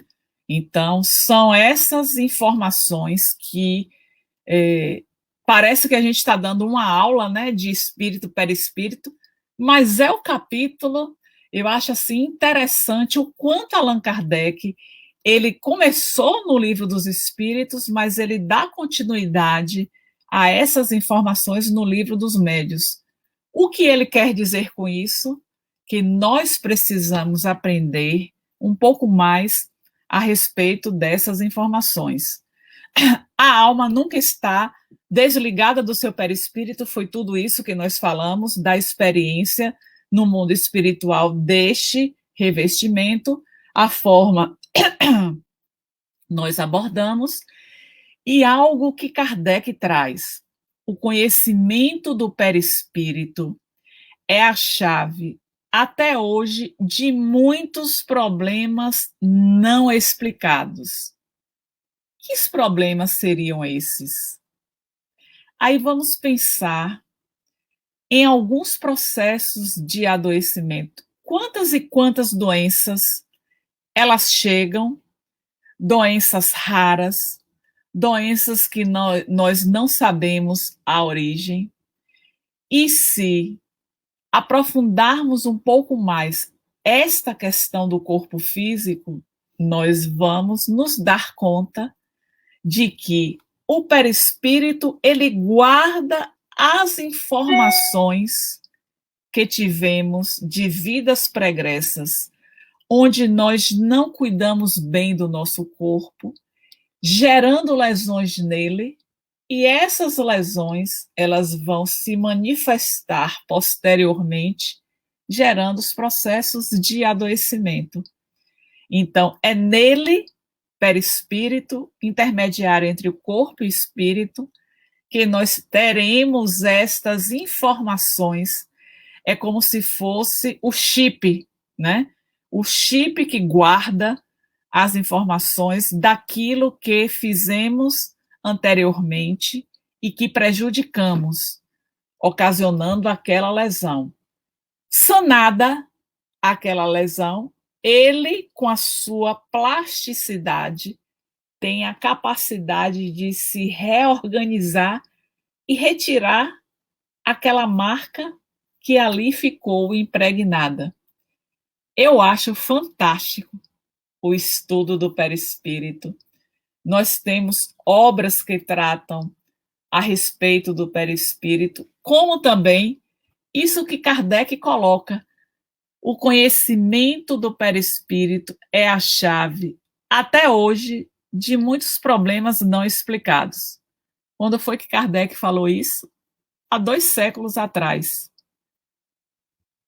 Então, são essas informações que parece que a gente está dando uma aula, né, de espírito, perispírito, mas é o capítulo, eu acho assim interessante o quanto Allan Kardec ele começou no Livro dos Espíritos, mas ele dá continuidade a essas informações no Livro dos Médiuns. O que ele quer dizer com isso? Que nós precisamos aprender um pouco mais a respeito dessas informações. A alma nunca está desligada do seu perispírito, foi tudo isso que nós falamos, da experiência no mundo espiritual deste revestimento, a forma nós abordamos, e algo que Kardec traz. O conhecimento do perispírito é a chave, até hoje, de muitos problemas não explicados. Que problemas seriam esses? Aí vamos pensar em alguns processos de adoecimento. Quantas e quantas doenças elas chegam, doenças raras, doenças que nós não sabemos a origem. E se aprofundarmos um pouco mais esta questão do corpo físico, nós vamos nos dar conta de que o perispírito ele guarda as informações que tivemos de vidas pregressas, onde nós não cuidamos bem do nosso corpo, gerando lesões nele, e essas lesões elas vão se manifestar posteriormente, gerando os processos de adoecimento. Então, é nele, perispírito, intermediário entre o corpo e o espírito, que nós teremos estas informações. É como se fosse o chip, né? O chip que guarda as informações daquilo que fizemos anteriormente e que prejudicamos, ocasionando aquela lesão. Sanada aquela lesão, ele, com a sua plasticidade, tem a capacidade de se reorganizar e retirar aquela marca que ali ficou impregnada. Eu acho fantástico o estudo do perispírito. Nós temos obras que tratam a respeito do perispírito, como também isso que Kardec coloca. O conhecimento do perispírito é a chave, até hoje, de muitos problemas não explicados. Quando foi que Kardec falou isso? Há 2 séculos atrás.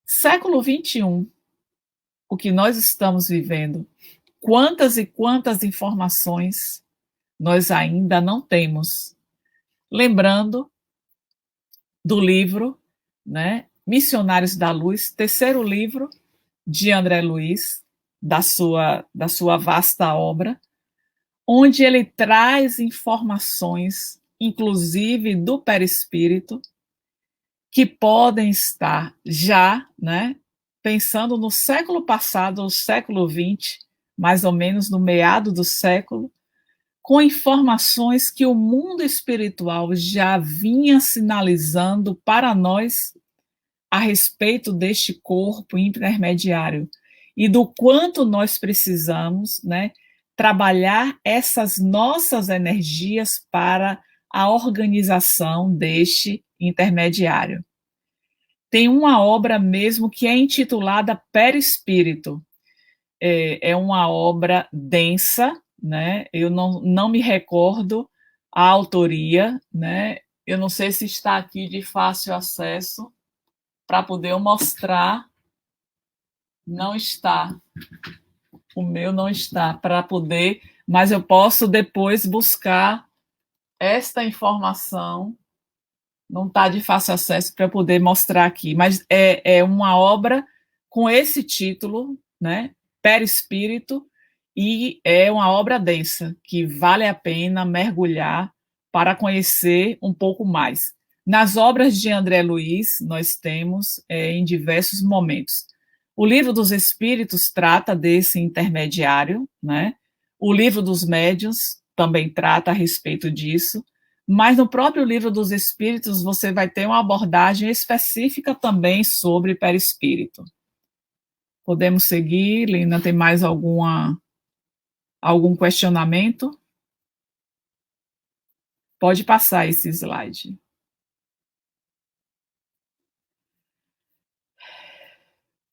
Século XXI, o que nós estamos vivendo, quantas e quantas informações nós ainda não temos. Lembrando do livro, né, Missionários da Luz, terceiro livro de André Luiz, da sua vasta obra, onde ele traz informações, inclusive do perispírito, que podem estar já, né, pensando no século passado, ou século XX, mais ou menos no meado do século, com informações que o mundo espiritual já vinha sinalizando para nós a respeito deste corpo intermediário e do quanto nós precisamos, né, trabalhar essas nossas energias para a organização deste intermediário. Tem uma obra mesmo que é intitulada Perispírito. É uma obra densa, né? Eu não me recordo a autoria, né? Eu não sei se está aqui de fácil acesso para poder mostrar. Não está. O meu não está para poder, mas eu posso depois buscar esta informação. Não está de fácil acesso para poder mostrar aqui, mas é uma obra com esse título, né? Perispírito, e é uma obra densa, que vale a pena mergulhar para conhecer um pouco mais. Nas obras de André Luiz, nós temos em diversos momentos. O Livro dos Espíritos trata desse intermediário, né? O Livro dos Médiuns também trata a respeito disso, mas no próprio Livro dos Espíritos você vai ter uma abordagem específica também sobre perispírito. Podemos seguir, Lina, tem mais algum questionamento? Pode passar esse slide.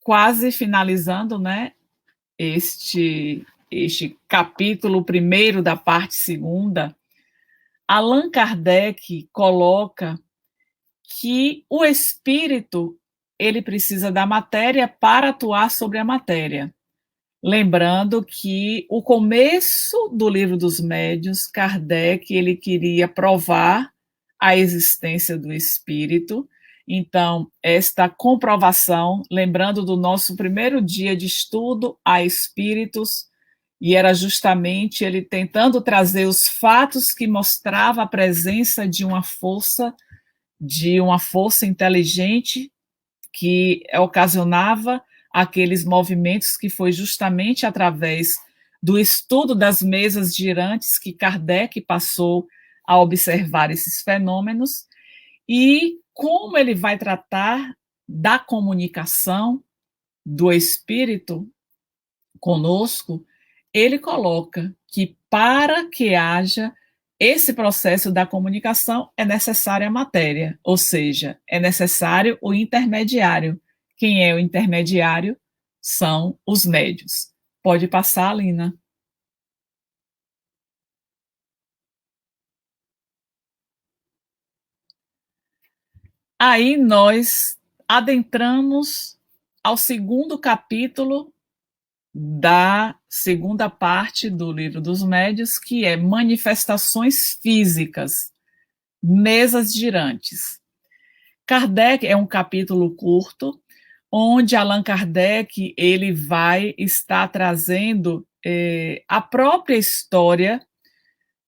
Quase finalizando, né, este capítulo primeiro da parte segunda, Allan Kardec coloca que o espírito ele precisa da matéria para atuar sobre a matéria. Lembrando que o começo do Livro dos Médiuns, Kardec ele queria provar a existência do espírito. Então, esta comprovação, lembrando do nosso primeiro dia de estudo a espíritos, e era justamente ele tentando trazer os fatos que mostravam a presença de uma força inteligente que ocasionava aqueles movimentos, que foi justamente através do estudo das mesas girantes que Kardec passou a observar esses fenômenos, e como ele vai tratar da comunicação do espírito conosco, ele coloca que para que haja esse processo da comunicação é necessária a matéria, ou seja, é necessário o intermediário. Quem é o intermediário? São os médios. Pode passar, Lina. Aí nós adentramos ao segundo capítulo da segunda parte do Livro dos Médios, que é manifestações físicas, mesas girantes. Kardec é um capítulo curto, onde Allan Kardec ele vai estar trazendo a própria história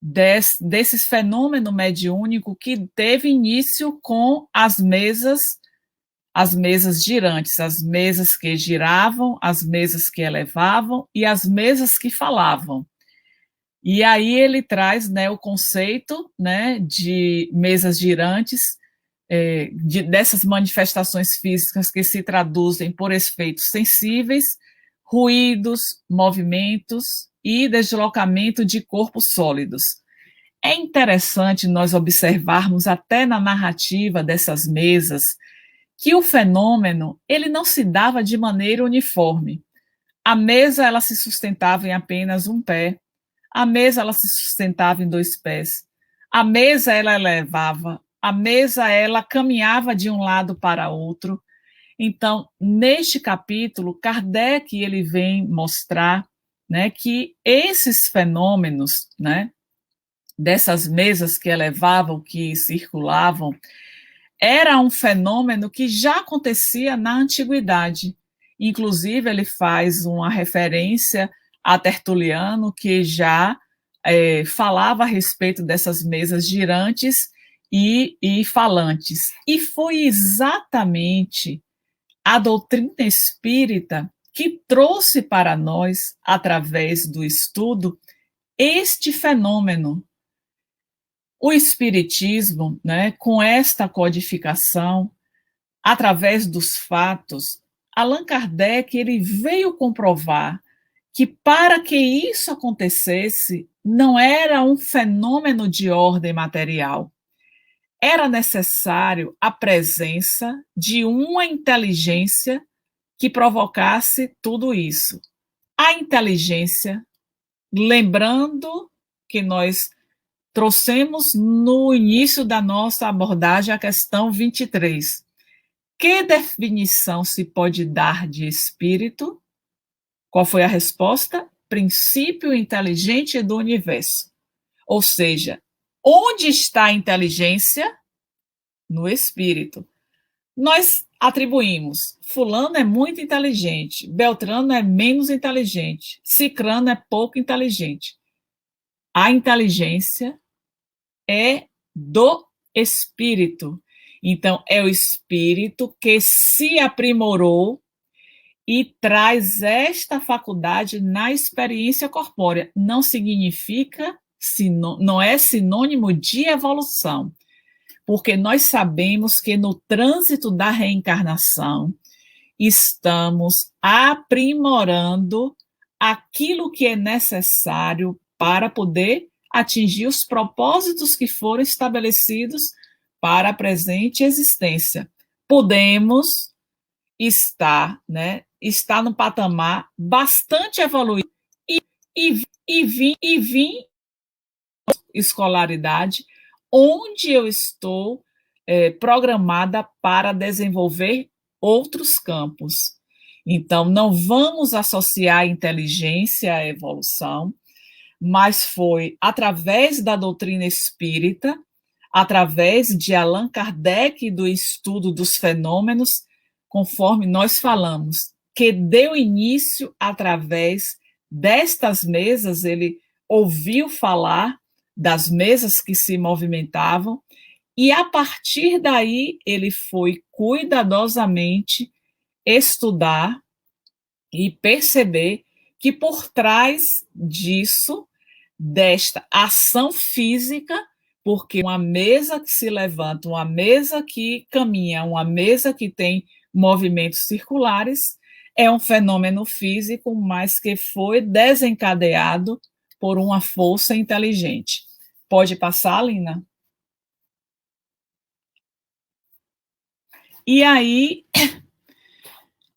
desses fenômeno mediúnico que teve início com as mesas girantes, as mesas que giravam, as mesas que elevavam e as mesas que falavam. E aí ele traz, né, o conceito, né, de mesas girantes, dessas manifestações físicas que se traduzem por efeitos sensíveis, ruídos, movimentos e deslocamento de corpos sólidos. É interessante nós observarmos até na narrativa dessas mesas que o fenômeno ele não se dava de maneira uniforme. A mesa ela se sustentava em apenas um pé, a mesa ela se sustentava em dois pés, a mesa ela elevava, a mesa ela caminhava de um lado para outro. Então, neste capítulo, Kardec ele vem mostrar, né, que esses fenômenos, né, dessas mesas que elevavam, que circulavam, era um fenômeno que já acontecia na antiguidade. Inclusive, ele faz uma referência a Tertuliano, que já falava a respeito dessas mesas girantes e falantes. E foi exatamente a doutrina espírita que trouxe para nós, através do estudo, este fenômeno. O Espiritismo, né, com esta codificação, através dos fatos, Allan Kardec ele veio comprovar que para que isso acontecesse, não era um fenômeno de ordem material. Era necessário a presença de uma inteligência que provocasse tudo isso. A inteligência, lembrando que nós trouxemos no início da nossa abordagem a questão 23. Que definição se pode dar de espírito? Qual foi a resposta? Princípio inteligente do universo. Ou seja, onde está a inteligência? No espírito. Nós atribuímos, fulano é muito inteligente, Beltrano é menos inteligente, Cicrano é pouco inteligente. A inteligência é do espírito. Então, é o espírito que se aprimorou e traz esta faculdade na experiência corpórea. Não significa, não é sinônimo de evolução, porque nós sabemos que no trânsito da reencarnação estamos aprimorando aquilo que é necessário para poder atingir os propósitos que foram estabelecidos para a presente existência. Podemos estar, né, estar no patamar bastante evoluído e vir escolaridade, onde eu estou programada para desenvolver outros campos. Então, não vamos associar a inteligência à evolução, mas foi através da doutrina espírita, através de Allan Kardec e do estudo dos fenômenos, conforme nós falamos, que deu início através destas mesas, ele ouviu falar das mesas que se movimentavam, e a partir daí ele foi cuidadosamente estudar e perceber que por trás disso, desta ação física, porque uma mesa que se levanta, uma mesa que caminha, uma mesa que tem movimentos circulares, é um fenômeno físico, mas que foi desencadeado por uma força inteligente. Pode passar, Lina? E aí,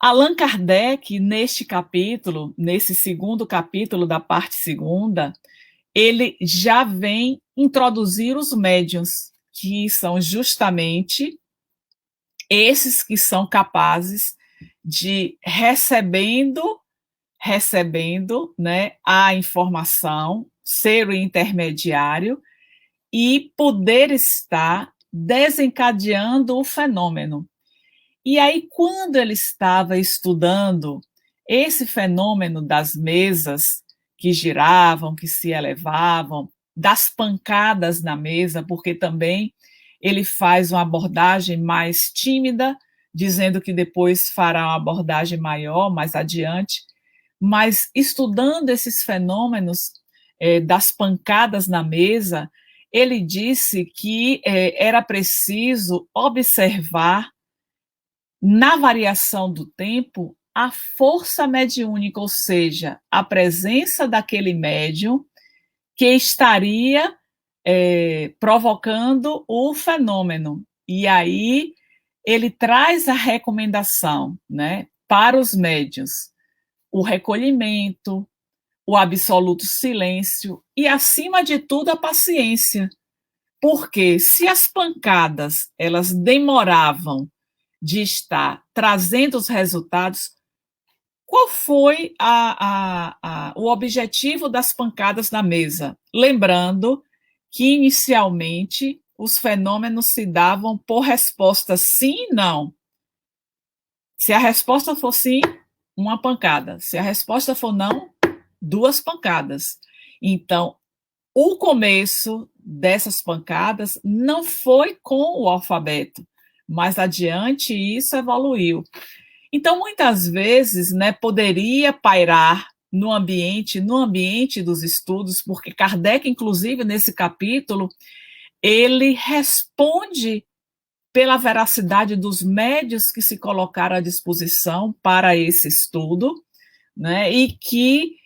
Allan Kardec, neste capítulo, nesse segundo capítulo da parte segunda, ele já vem introduzir os médiuns, que são justamente esses que são capazes de recebendo, né, a informação, ser o intermediário e poder estar desencadeando o fenômeno. E aí, quando ele estava estudando esse fenômeno das mesas que giravam, que se elevavam, das pancadas na mesa, porque também ele faz uma abordagem mais tímida, dizendo que depois fará uma abordagem maior, mais adiante, mas estudando esses fenômenos das pancadas na mesa, ele disse que era preciso observar, na variação do tempo, a força mediúnica, ou seja, a presença daquele médium que estaria provocando o fenômeno. E aí ele traz a recomendação, né, para os médiuns: o recolhimento, o absoluto silêncio e, acima de tudo, a paciência. Porque se as pancadas elas demoravam de estar trazendo os resultados, qual foi o objetivo das pancadas na mesa? Lembrando que, inicialmente, os fenômenos se davam por resposta sim e não. Se a resposta for sim, uma pancada. Se a resposta for não, duas pancadas. Então, o começo dessas pancadas não foi com o alfabeto, mas adiante isso evoluiu. Então, muitas vezes, né, poderia pairar no ambiente dos estudos, porque Kardec, inclusive, nesse capítulo, ele responde pela veracidade dos médios que se colocaram à disposição para esse estudo, né, e que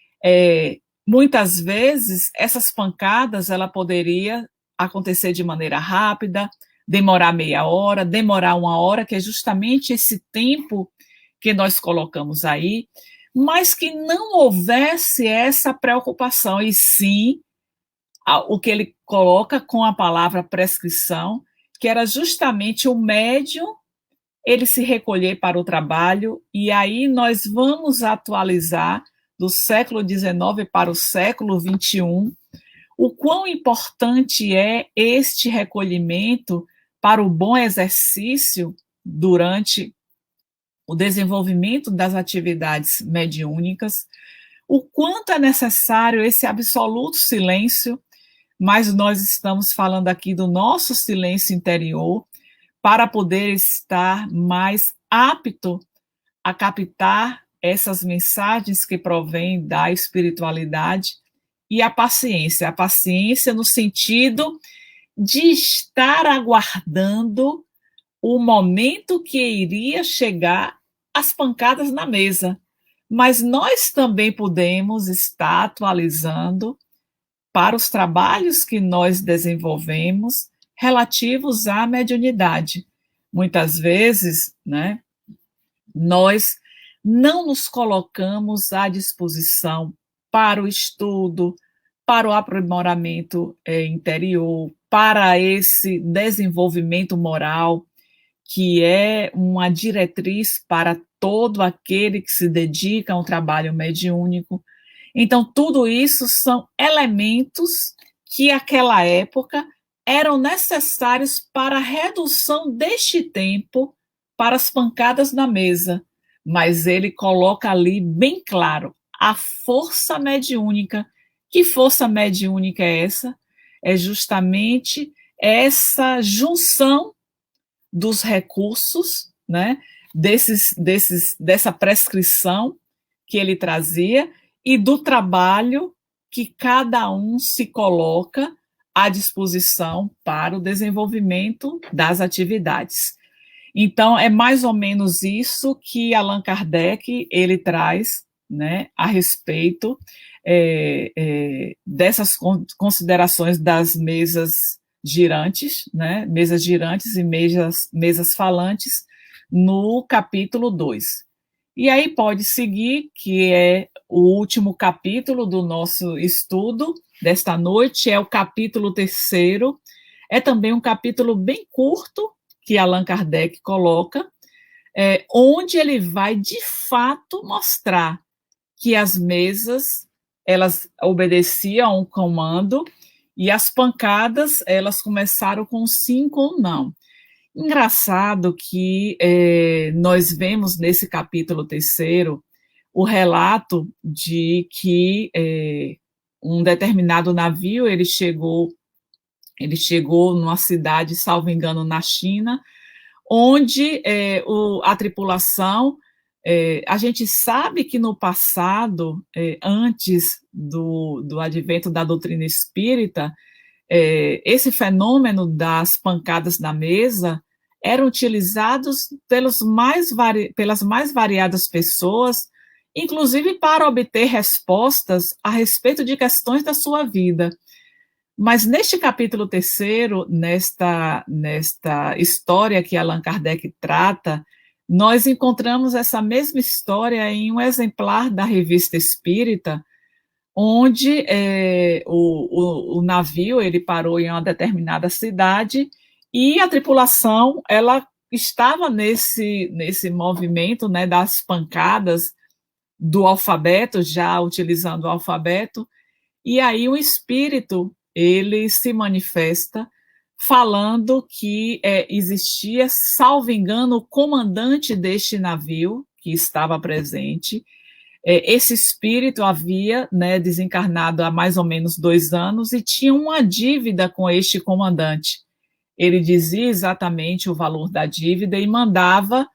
muitas vezes essas pancadas ela poderia acontecer de maneira rápida, demorar meia hora, demorar uma hora, que é justamente esse tempo que nós colocamos aí, mas que não houvesse essa preocupação, e sim o que ele coloca com a palavra prescrição, que era justamente o médium ele se recolher para o trabalho, e aí nós vamos atualizar do século XIX para o século XXI, o quão importante é este recolhimento para o bom exercício durante o desenvolvimento das atividades mediúnicas, o quanto é necessário esse absoluto silêncio, mas nós estamos falando aqui do nosso silêncio interior, para poder estar mais apto a captar essas mensagens que provêm da espiritualidade, e a paciência no sentido de estar aguardando o momento que iria chegar as pancadas na mesa. Mas nós também podemos estar atualizando para os trabalhos que nós desenvolvemos relativos à mediunidade. Muitas vezes, né, nós não nos colocamos à disposição para o estudo, para o aprimoramento interior, para esse desenvolvimento moral, que é uma diretriz para todo aquele que se dedica a um trabalho mediúnico. Então, tudo isso são elementos que, naquela época, eram necessários para a redução deste tempo para as pancadas na mesa. Mas ele coloca ali bem claro a força mediúnica. Que força mediúnica é essa? É justamente essa junção dos recursos, né, dessa prescrição que ele trazia e do trabalho que cada um se coloca à disposição para o desenvolvimento das atividades. Então, é mais ou menos isso que Allan Kardec ele traz, né, a respeito dessas considerações das mesas girantes, né, mesas girantes e mesas falantes, no capítulo 2. E aí pode seguir, que é o último capítulo do nosso estudo desta noite, é o capítulo 3º, é também um capítulo bem curto, que Allan Kardec coloca, onde ele vai, de fato, mostrar que as mesas, elas obedeciam a um comando, e as pancadas, elas começaram com sim, com não. Engraçado que nós vemos nesse capítulo 3º o relato de que um determinado navio, ele chegou numa cidade, salvo engano, na China, onde a tripulação, a gente sabe que no passado, antes do advento da doutrina espírita, esse fenômeno das pancadas na mesa eram utilizados pelas mais variadas pessoas, inclusive para obter respostas a respeito de questões da sua vida. Mas neste capítulo 3º, nesta história que Allan Kardec trata, nós encontramos essa mesma história em um exemplar da Revista Espírita, onde o navio ele parou em uma determinada cidade e a tripulação ela estava nesse movimento, né, das pancadas do alfabeto, já utilizando o alfabeto, e aí o espírito ele se manifesta falando que existia, salvo engano, o comandante deste navio que estava presente. Esse espírito havia, né, desencarnado há mais ou menos 2 anos e tinha uma dívida com este comandante. Ele dizia exatamente o valor da dívida e mandava,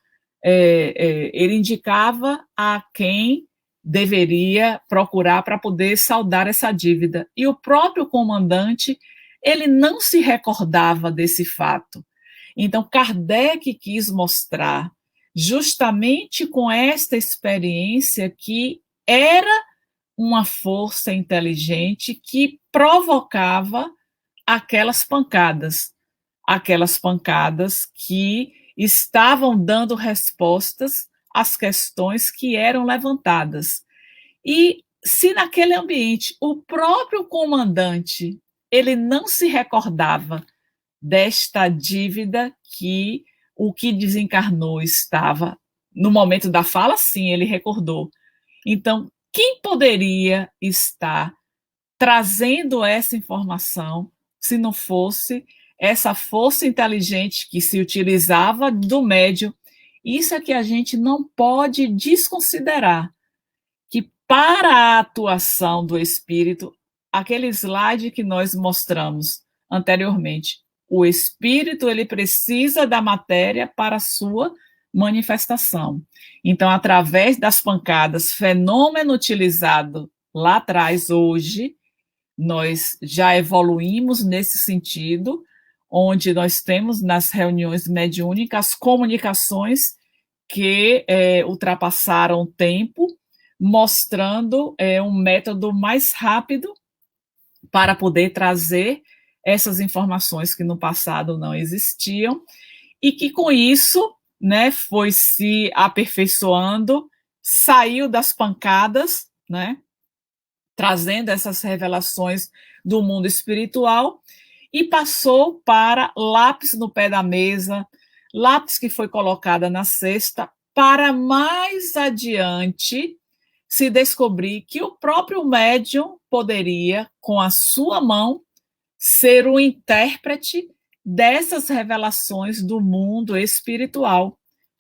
ele indicava a quem deveria procurar para poder saldar essa dívida. E o próprio comandante, ele não se recordava desse fato. Então, Kardec quis mostrar, justamente com esta experiência, que era uma força inteligente que provocava aquelas pancadas que estavam dando respostas às questões que eram levantadas. E se naquele ambiente o próprio comandante ele não se recordava desta dívida que o que desencarnou estava no momento da fala, sim, ele recordou. Então, quem poderia estar trazendo essa informação se não fosse essa força inteligente que se utilizava do médium? Isso é que a gente não pode desconsiderar, que para a atuação do espírito, aquele slide que nós mostramos anteriormente, o espírito ele precisa da matéria para a sua manifestação. Então, através das pancadas, fenômeno utilizado lá atrás, hoje, nós já evoluímos nesse sentido, onde nós temos nas reuniões mediúnicas comunicações que ultrapassaram o tempo, mostrando um método mais rápido para poder trazer essas informações que no passado não existiam, e que com isso, né, foi se aperfeiçoando, saiu das pancadas, né, trazendo essas revelações do mundo espiritual, e passou para lápis no pé da mesa, lápis que foi colocada na cesta, para mais adiante se descobrir que o próprio médium poderia, com a sua mão, ser o intérprete dessas revelações do mundo espiritual,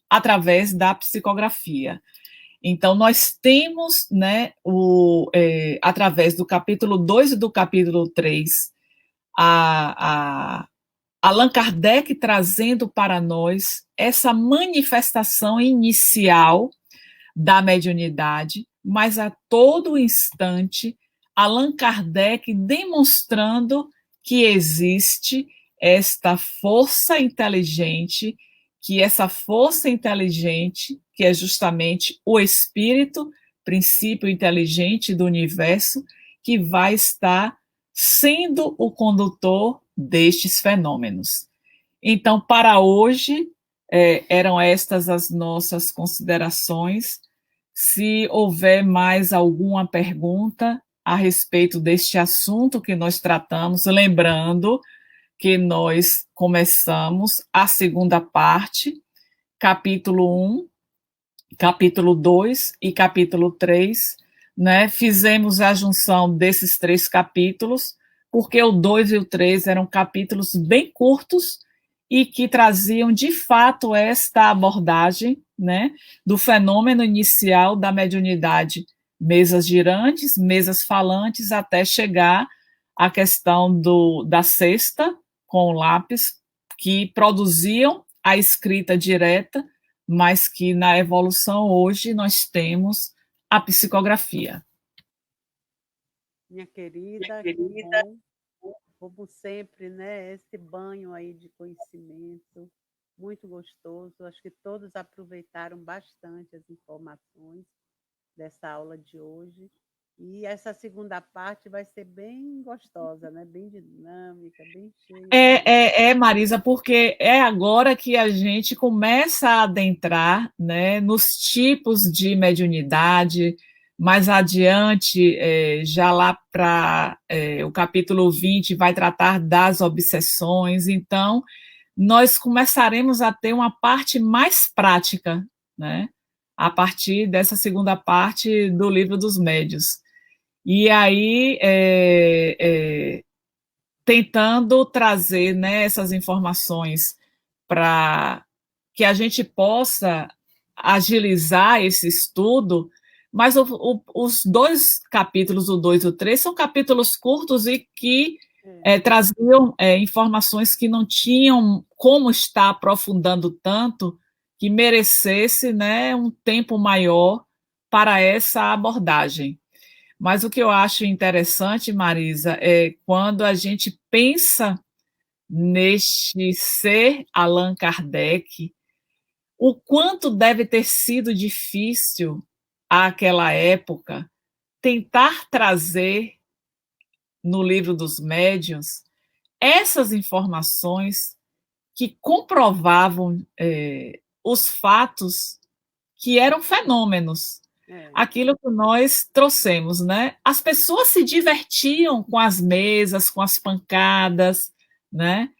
através da psicografia. Então, nós temos, né, através do capítulo 2 e do capítulo 3, Allan Kardec trazendo para nós essa manifestação inicial da mediunidade, mas a todo instante, Allan Kardec demonstrando que existe esta força inteligente, que essa força inteligente, que é justamente o espírito, princípio inteligente do universo, que vai estar sendo o condutor destes fenômenos. Então, para hoje, eram estas as nossas considerações. Se houver mais alguma pergunta a respeito deste assunto que nós tratamos, lembrando que nós começamos a segunda parte, capítulo 1, capítulo 2 e capítulo 3, né? Fizemos a junção desses 3 capítulos, porque o 2 e o 3 eram capítulos bem curtos e que traziam, de fato, esta abordagem, né, do fenômeno inicial da mediunidade, mesas girantes, mesas falantes, até chegar à questão da cesta com o lápis, que produziam a escrita direta, mas que na evolução hoje nós temos a psicografia. Minha querida, que bom como sempre, né, esse banho aí de conhecimento, muito gostoso. Acho que todos aproveitaram bastante as informações dessa aula de hoje. E essa segunda parte vai ser bem gostosa, né? Bem dinâmica, bem cheia de... Marisa, porque é agora que a gente começa a adentrar, né, nos tipos de mediunidade. Mais adiante, já lá para o capítulo 20, vai tratar das obsessões. Então, nós começaremos a ter uma parte mais prática, né, a partir dessa segunda parte do livro dos médios. E aí, tentando trazer, né, essas informações para que a gente possa agilizar esse estudo, mas os dois capítulos, o 2 e o 3, são capítulos curtos e que traziam informações que não tinham como estar aprofundando tanto que merecesse, né, um tempo maior para essa abordagem. Mas o que eu acho interessante, Marisa, é quando a gente pensa neste ser Allan Kardec, o quanto deve ter sido difícil àquela época tentar trazer no livro dos médiuns essas informações que comprovavam os fatos que eram fenômenos. Aquilo que nós trouxemos, né? As pessoas se divertiam com as mesas, com as pancadas, né?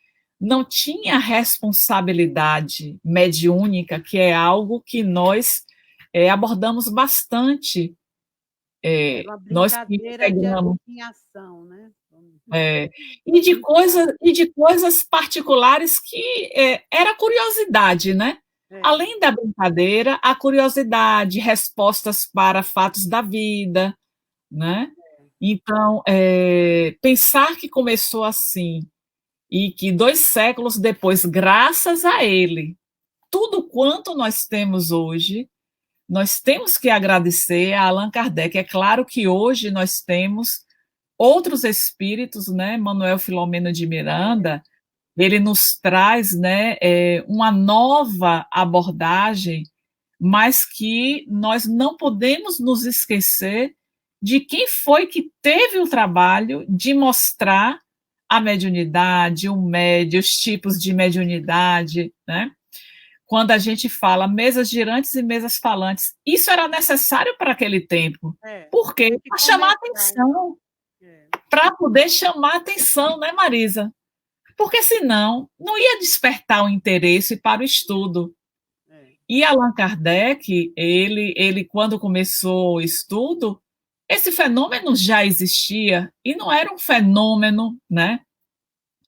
Não tinha responsabilidade mediúnica, que é algo que nós abordamos bastante. Uma Nós que brincadeira de integramos. adivinhação, né? E de coisas particulares que era curiosidade, né? Além da brincadeira, a curiosidade, respostas para fatos da vida, né? Então, pensar que começou assim e que 2 séculos depois, graças a ele, tudo quanto nós temos hoje, nós temos que agradecer a Allan Kardec. É claro que hoje nós temos outros espíritos, né? Manuel Filomeno de Miranda, ele nos traz, né, uma nova abordagem, mas que nós não podemos nos esquecer de quem foi que teve o trabalho de mostrar a mediunidade, o médio, os tipos de mediunidade, né? Quando a gente fala mesas girantes e mesas falantes, isso era necessário para aquele tempo. Por quê? Para chamar atenção. Para poder chamar atenção, né, Marisa? Porque senão não ia despertar o interesse para o estudo. E Allan Kardec, ele quando começou o estudo, esse fenômeno já existia e não era um fenômeno, né,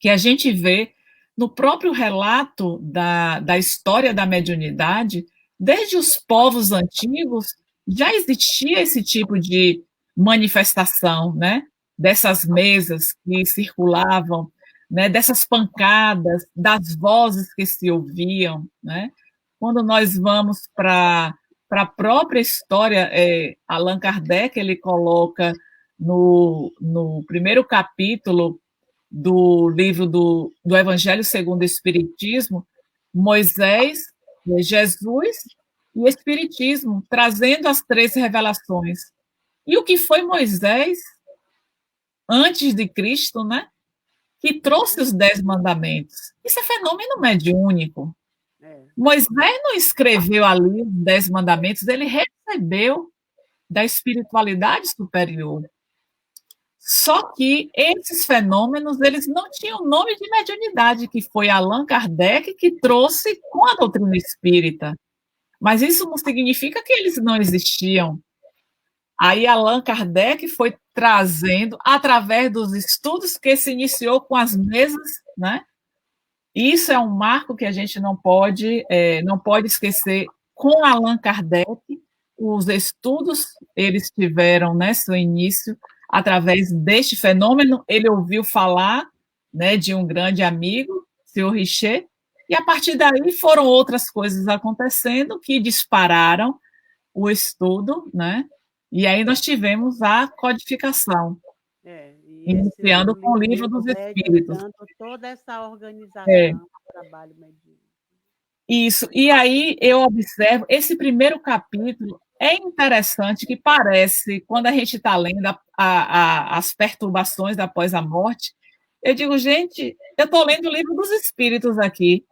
que a gente vê no próprio relato da história da mediunidade. Desde os povos antigos já existia esse tipo de manifestação, né, dessas mesas que circulavam, né, dessas pancadas, das vozes que se ouviam, né? Quando nós vamos para a própria história, Allan Kardec ele coloca no primeiro capítulo do livro do Evangelho segundo o Espiritismo, Moisés, Jesus e Espiritismo, trazendo as 3 revelações. E o que foi Moisés antes de Cristo, né? Que trouxe os 10 mandamentos. Isso é fenômeno mediúnico. Moisés não escreveu ali os 10 mandamentos, ele recebeu da espiritualidade superior. Só que esses fenômenos, eles não tinham nome de mediunidade, que foi Allan Kardec que trouxe com a doutrina espírita. Mas isso não significa que eles não existiam. Aí Allan Kardec foi trazendo, através dos estudos que se iniciou com as mesas, né? Isso é um marco que a gente não pode esquecer. Com Allan Kardec, os estudos, eles tiveram, né, seu início através deste fenômeno. Ele ouviu falar, né, de um grande amigo, seu Richer, e a partir daí foram outras coisas acontecendo que dispararam o estudo, né? E aí nós tivemos a codificação. iniciando com o livro dos Espíritos. Dando toda essa organização do trabalho mediúnico. Isso, e aí eu observo, esse primeiro capítulo é interessante, que parece, quando a gente está lendo as perturbações após a morte, eu digo, gente, eu estou lendo o livro dos Espíritos aqui.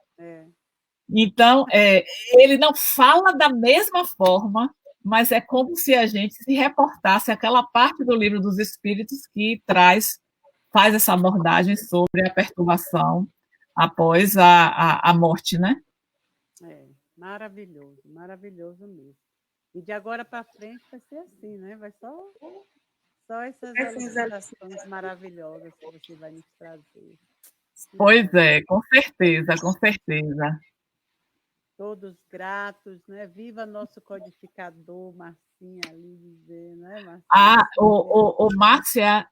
Então, ele não fala da mesma forma, mas é como se a gente se reportasse àquela parte do livro dos Espíritos que faz essa abordagem sobre a perturbação após a morte, né? Maravilhoso, maravilhoso mesmo. E de agora para frente vai ser assim, né? Vai só essas elucidações maravilhosas que você vai nos trazer. Pois é, com certeza, com certeza. Todos gratos, né? Viva nosso codificador, Marcinha, ali dizer, né, Marcinha? Márcia,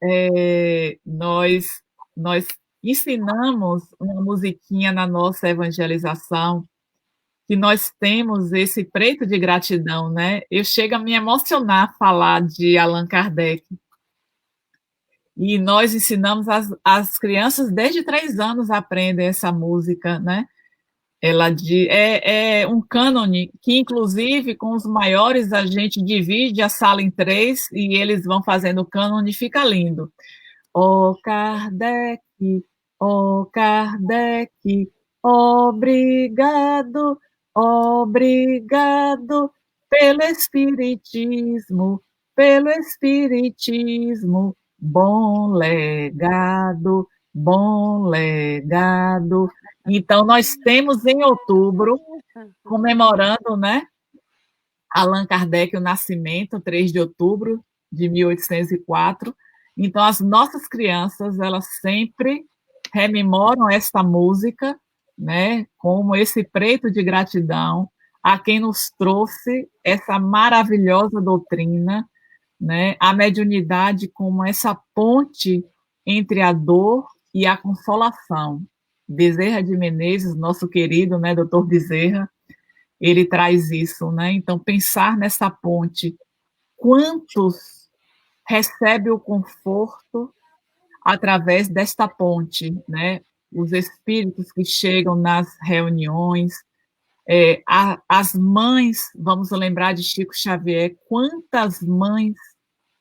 nós ensinamos uma musiquinha na nossa evangelização, que nós temos esse preto de gratidão, né? Eu chego a me emocionar falar de Allan Kardec. E nós ensinamos as crianças, desde 3 anos aprendem essa música, né? É um cânone que, inclusive, com os maiores, a gente divide a sala em 3 e eles vão fazendo o cânone e fica lindo. Ó Kardec, obrigado, obrigado pelo Espiritismo, bom legado, bom legado. Então, nós temos em outubro, comemorando, né, Allan Kardec, o nascimento, 3 de outubro de 1804. Então, as nossas crianças, elas sempre rememoram esta música, né, como esse preto de gratidão a quem nos trouxe essa maravilhosa doutrina, né, a mediunidade como essa ponte entre a dor e a consolação. Bezerra de Menezes, nosso querido, né, doutor Bezerra, ele traz isso, né? Então, pensar nessa ponte, quantos recebem o conforto através desta ponte, né? Os espíritos que chegam nas reuniões, as mães, vamos lembrar de Chico Xavier, quantas mães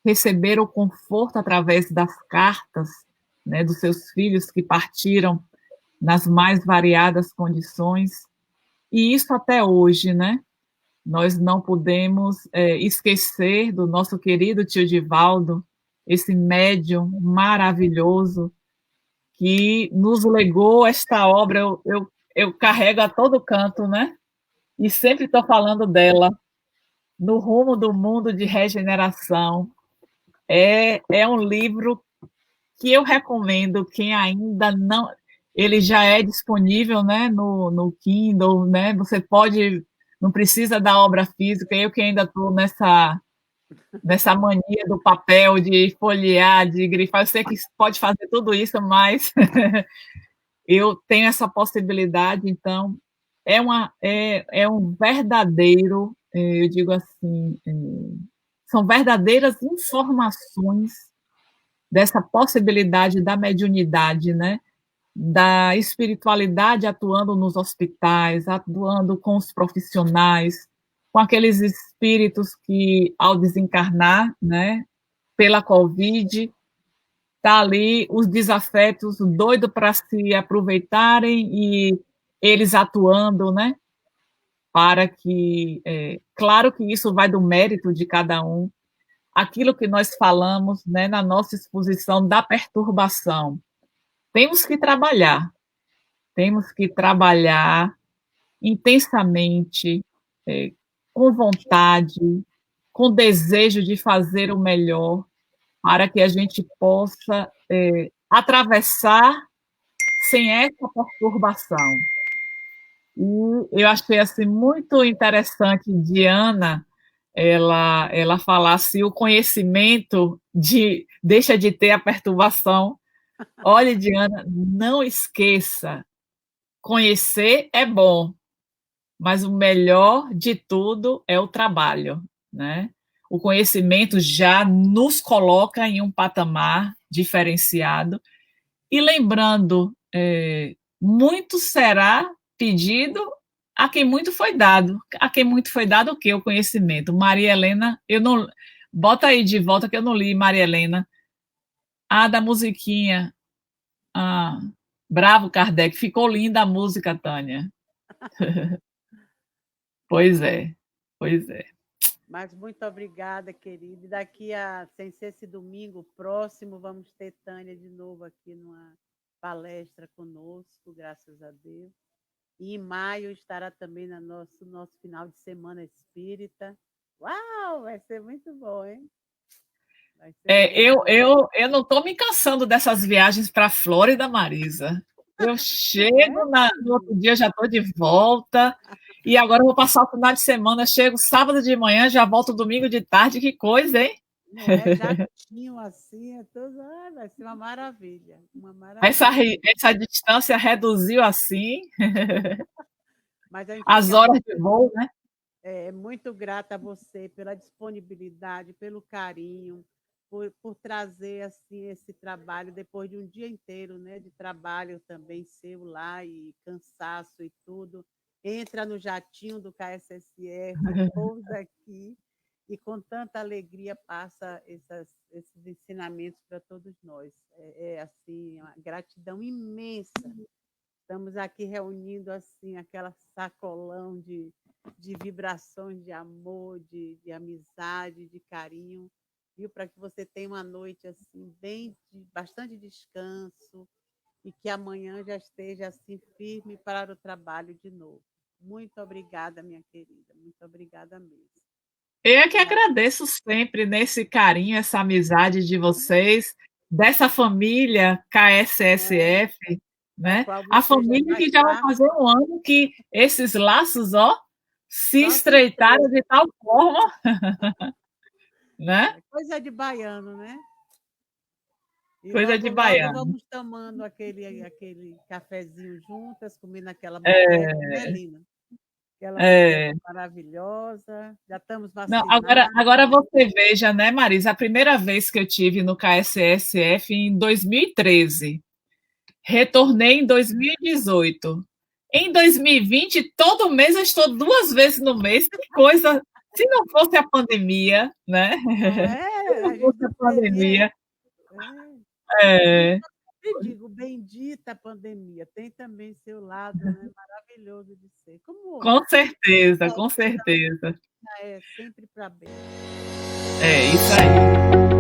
receberam o conforto através das cartas, né, dos seus filhos que partiram nas mais variadas condições, e isso até hoje, né? Nós não podemos esquecer do nosso querido tio Divaldo, esse médium maravilhoso que nos legou esta obra. Eu carrego a todo canto, né? E sempre estou falando dela, No Rumo do Mundo de Regeneração. É um livro que eu recomendo quem ainda não... Ele já é disponível, né, no Kindle, né? Você pode... Não precisa da obra física. Eu que ainda estou nessa mania do papel, de folhear, de grifar. Eu sei que pode fazer tudo isso, mas eu tenho essa possibilidade. Então, é um verdadeiro, eu digo assim, são verdadeiras informações dessa possibilidade da mediunidade, né? Da espiritualidade atuando nos hospitais, atuando com os profissionais, com aqueles espíritos que, ao desencarnar, né, pela Covid, tá ali os desafetos doidos para se aproveitarem e eles atuando, né, para que, claro que isso vai do mérito de cada um, aquilo que nós falamos, né, na nossa exposição da perturbação. Temos que trabalhar intensamente, com vontade, com desejo de fazer o melhor, para que a gente possa atravessar sem essa perturbação. E eu achei assim, muito interessante, Diana, ela falar se o conhecimento deixa de ter a perturbação. Olha, Diana, não esqueça, conhecer é bom, mas o melhor de tudo é o trabalho, né? o conhecimento já nos coloca em um patamar diferenciado. E lembrando, muito será pedido a quem muito foi dado. A quem muito foi dado o quê? O conhecimento. Maria Helena, eu não. Bota aí de volta que eu não li, Maria Helena. Da musiquinha. Bravo, Kardec. Ficou linda a música, Tânia. Pois é, pois é. Mas muito obrigada, querida. Daqui a, sem ser esse domingo próximo, vamos ter Tânia de novo aqui numa palestra conosco, graças a Deus. E em maio estará também no nosso final de semana espírita. Uau, vai ser muito bom, hein? Eu não estou me cansando dessas viagens para a Flórida, Marisa. Eu chego no outro dia, já estou de volta. E agora eu vou passar o final de semana, chego sábado de manhã, já volto domingo de tarde. Que coisa, hein? Não é jatinho assim, vai ser uma maravilha. Uma maravilha. Essa distância reduziu assim. Mas a gente as horas de voo, né? É muito grata a você pela disponibilidade, pelo carinho, por trazer assim esse trabalho depois de um dia inteiro, né, de trabalho também seu lá e cansaço e tudo. Entra no jatinho do KSSF, pousa aqui e com tanta alegria passa esses ensinamentos para todos nós. Assim uma gratidão imensa. Estamos aqui reunindo assim aquela sacolão de vibrações de amor, de amizade, de carinho, viu? Para que você tenha uma noite assim bastante descanso e que amanhã já esteja assim firme para o trabalho de novo. Muito obrigada, minha querida. Muito obrigada mesmo. Eu que agradeço sempre nesse carinho, essa amizade de vocês, dessa família KSSF, né? A família que já vai fazer um ano que esses laços, se estreitaram de tal forma, né? Coisa de baiano, né? E coisa logo, de baiano. Vamos tomando aquele cafezinho juntas, comendo aquela moqueca, né, Lina? Aquela moqueca maravilhosa. Já estamos vacinados. Não, agora você veja, né, Marisa? A primeira vez que eu tive no KSSF em 2013. Retornei em 2018. Em 2020, todo mês eu estou 2 vezes no mês. Que coisa! Se não fosse a pandemia, né? Se não fosse a pandemia. Eu digo, bendita pandemia. Tem também seu lado, né, maravilhoso de ser. Com certeza, com certeza. É sempre para bem. É isso aí.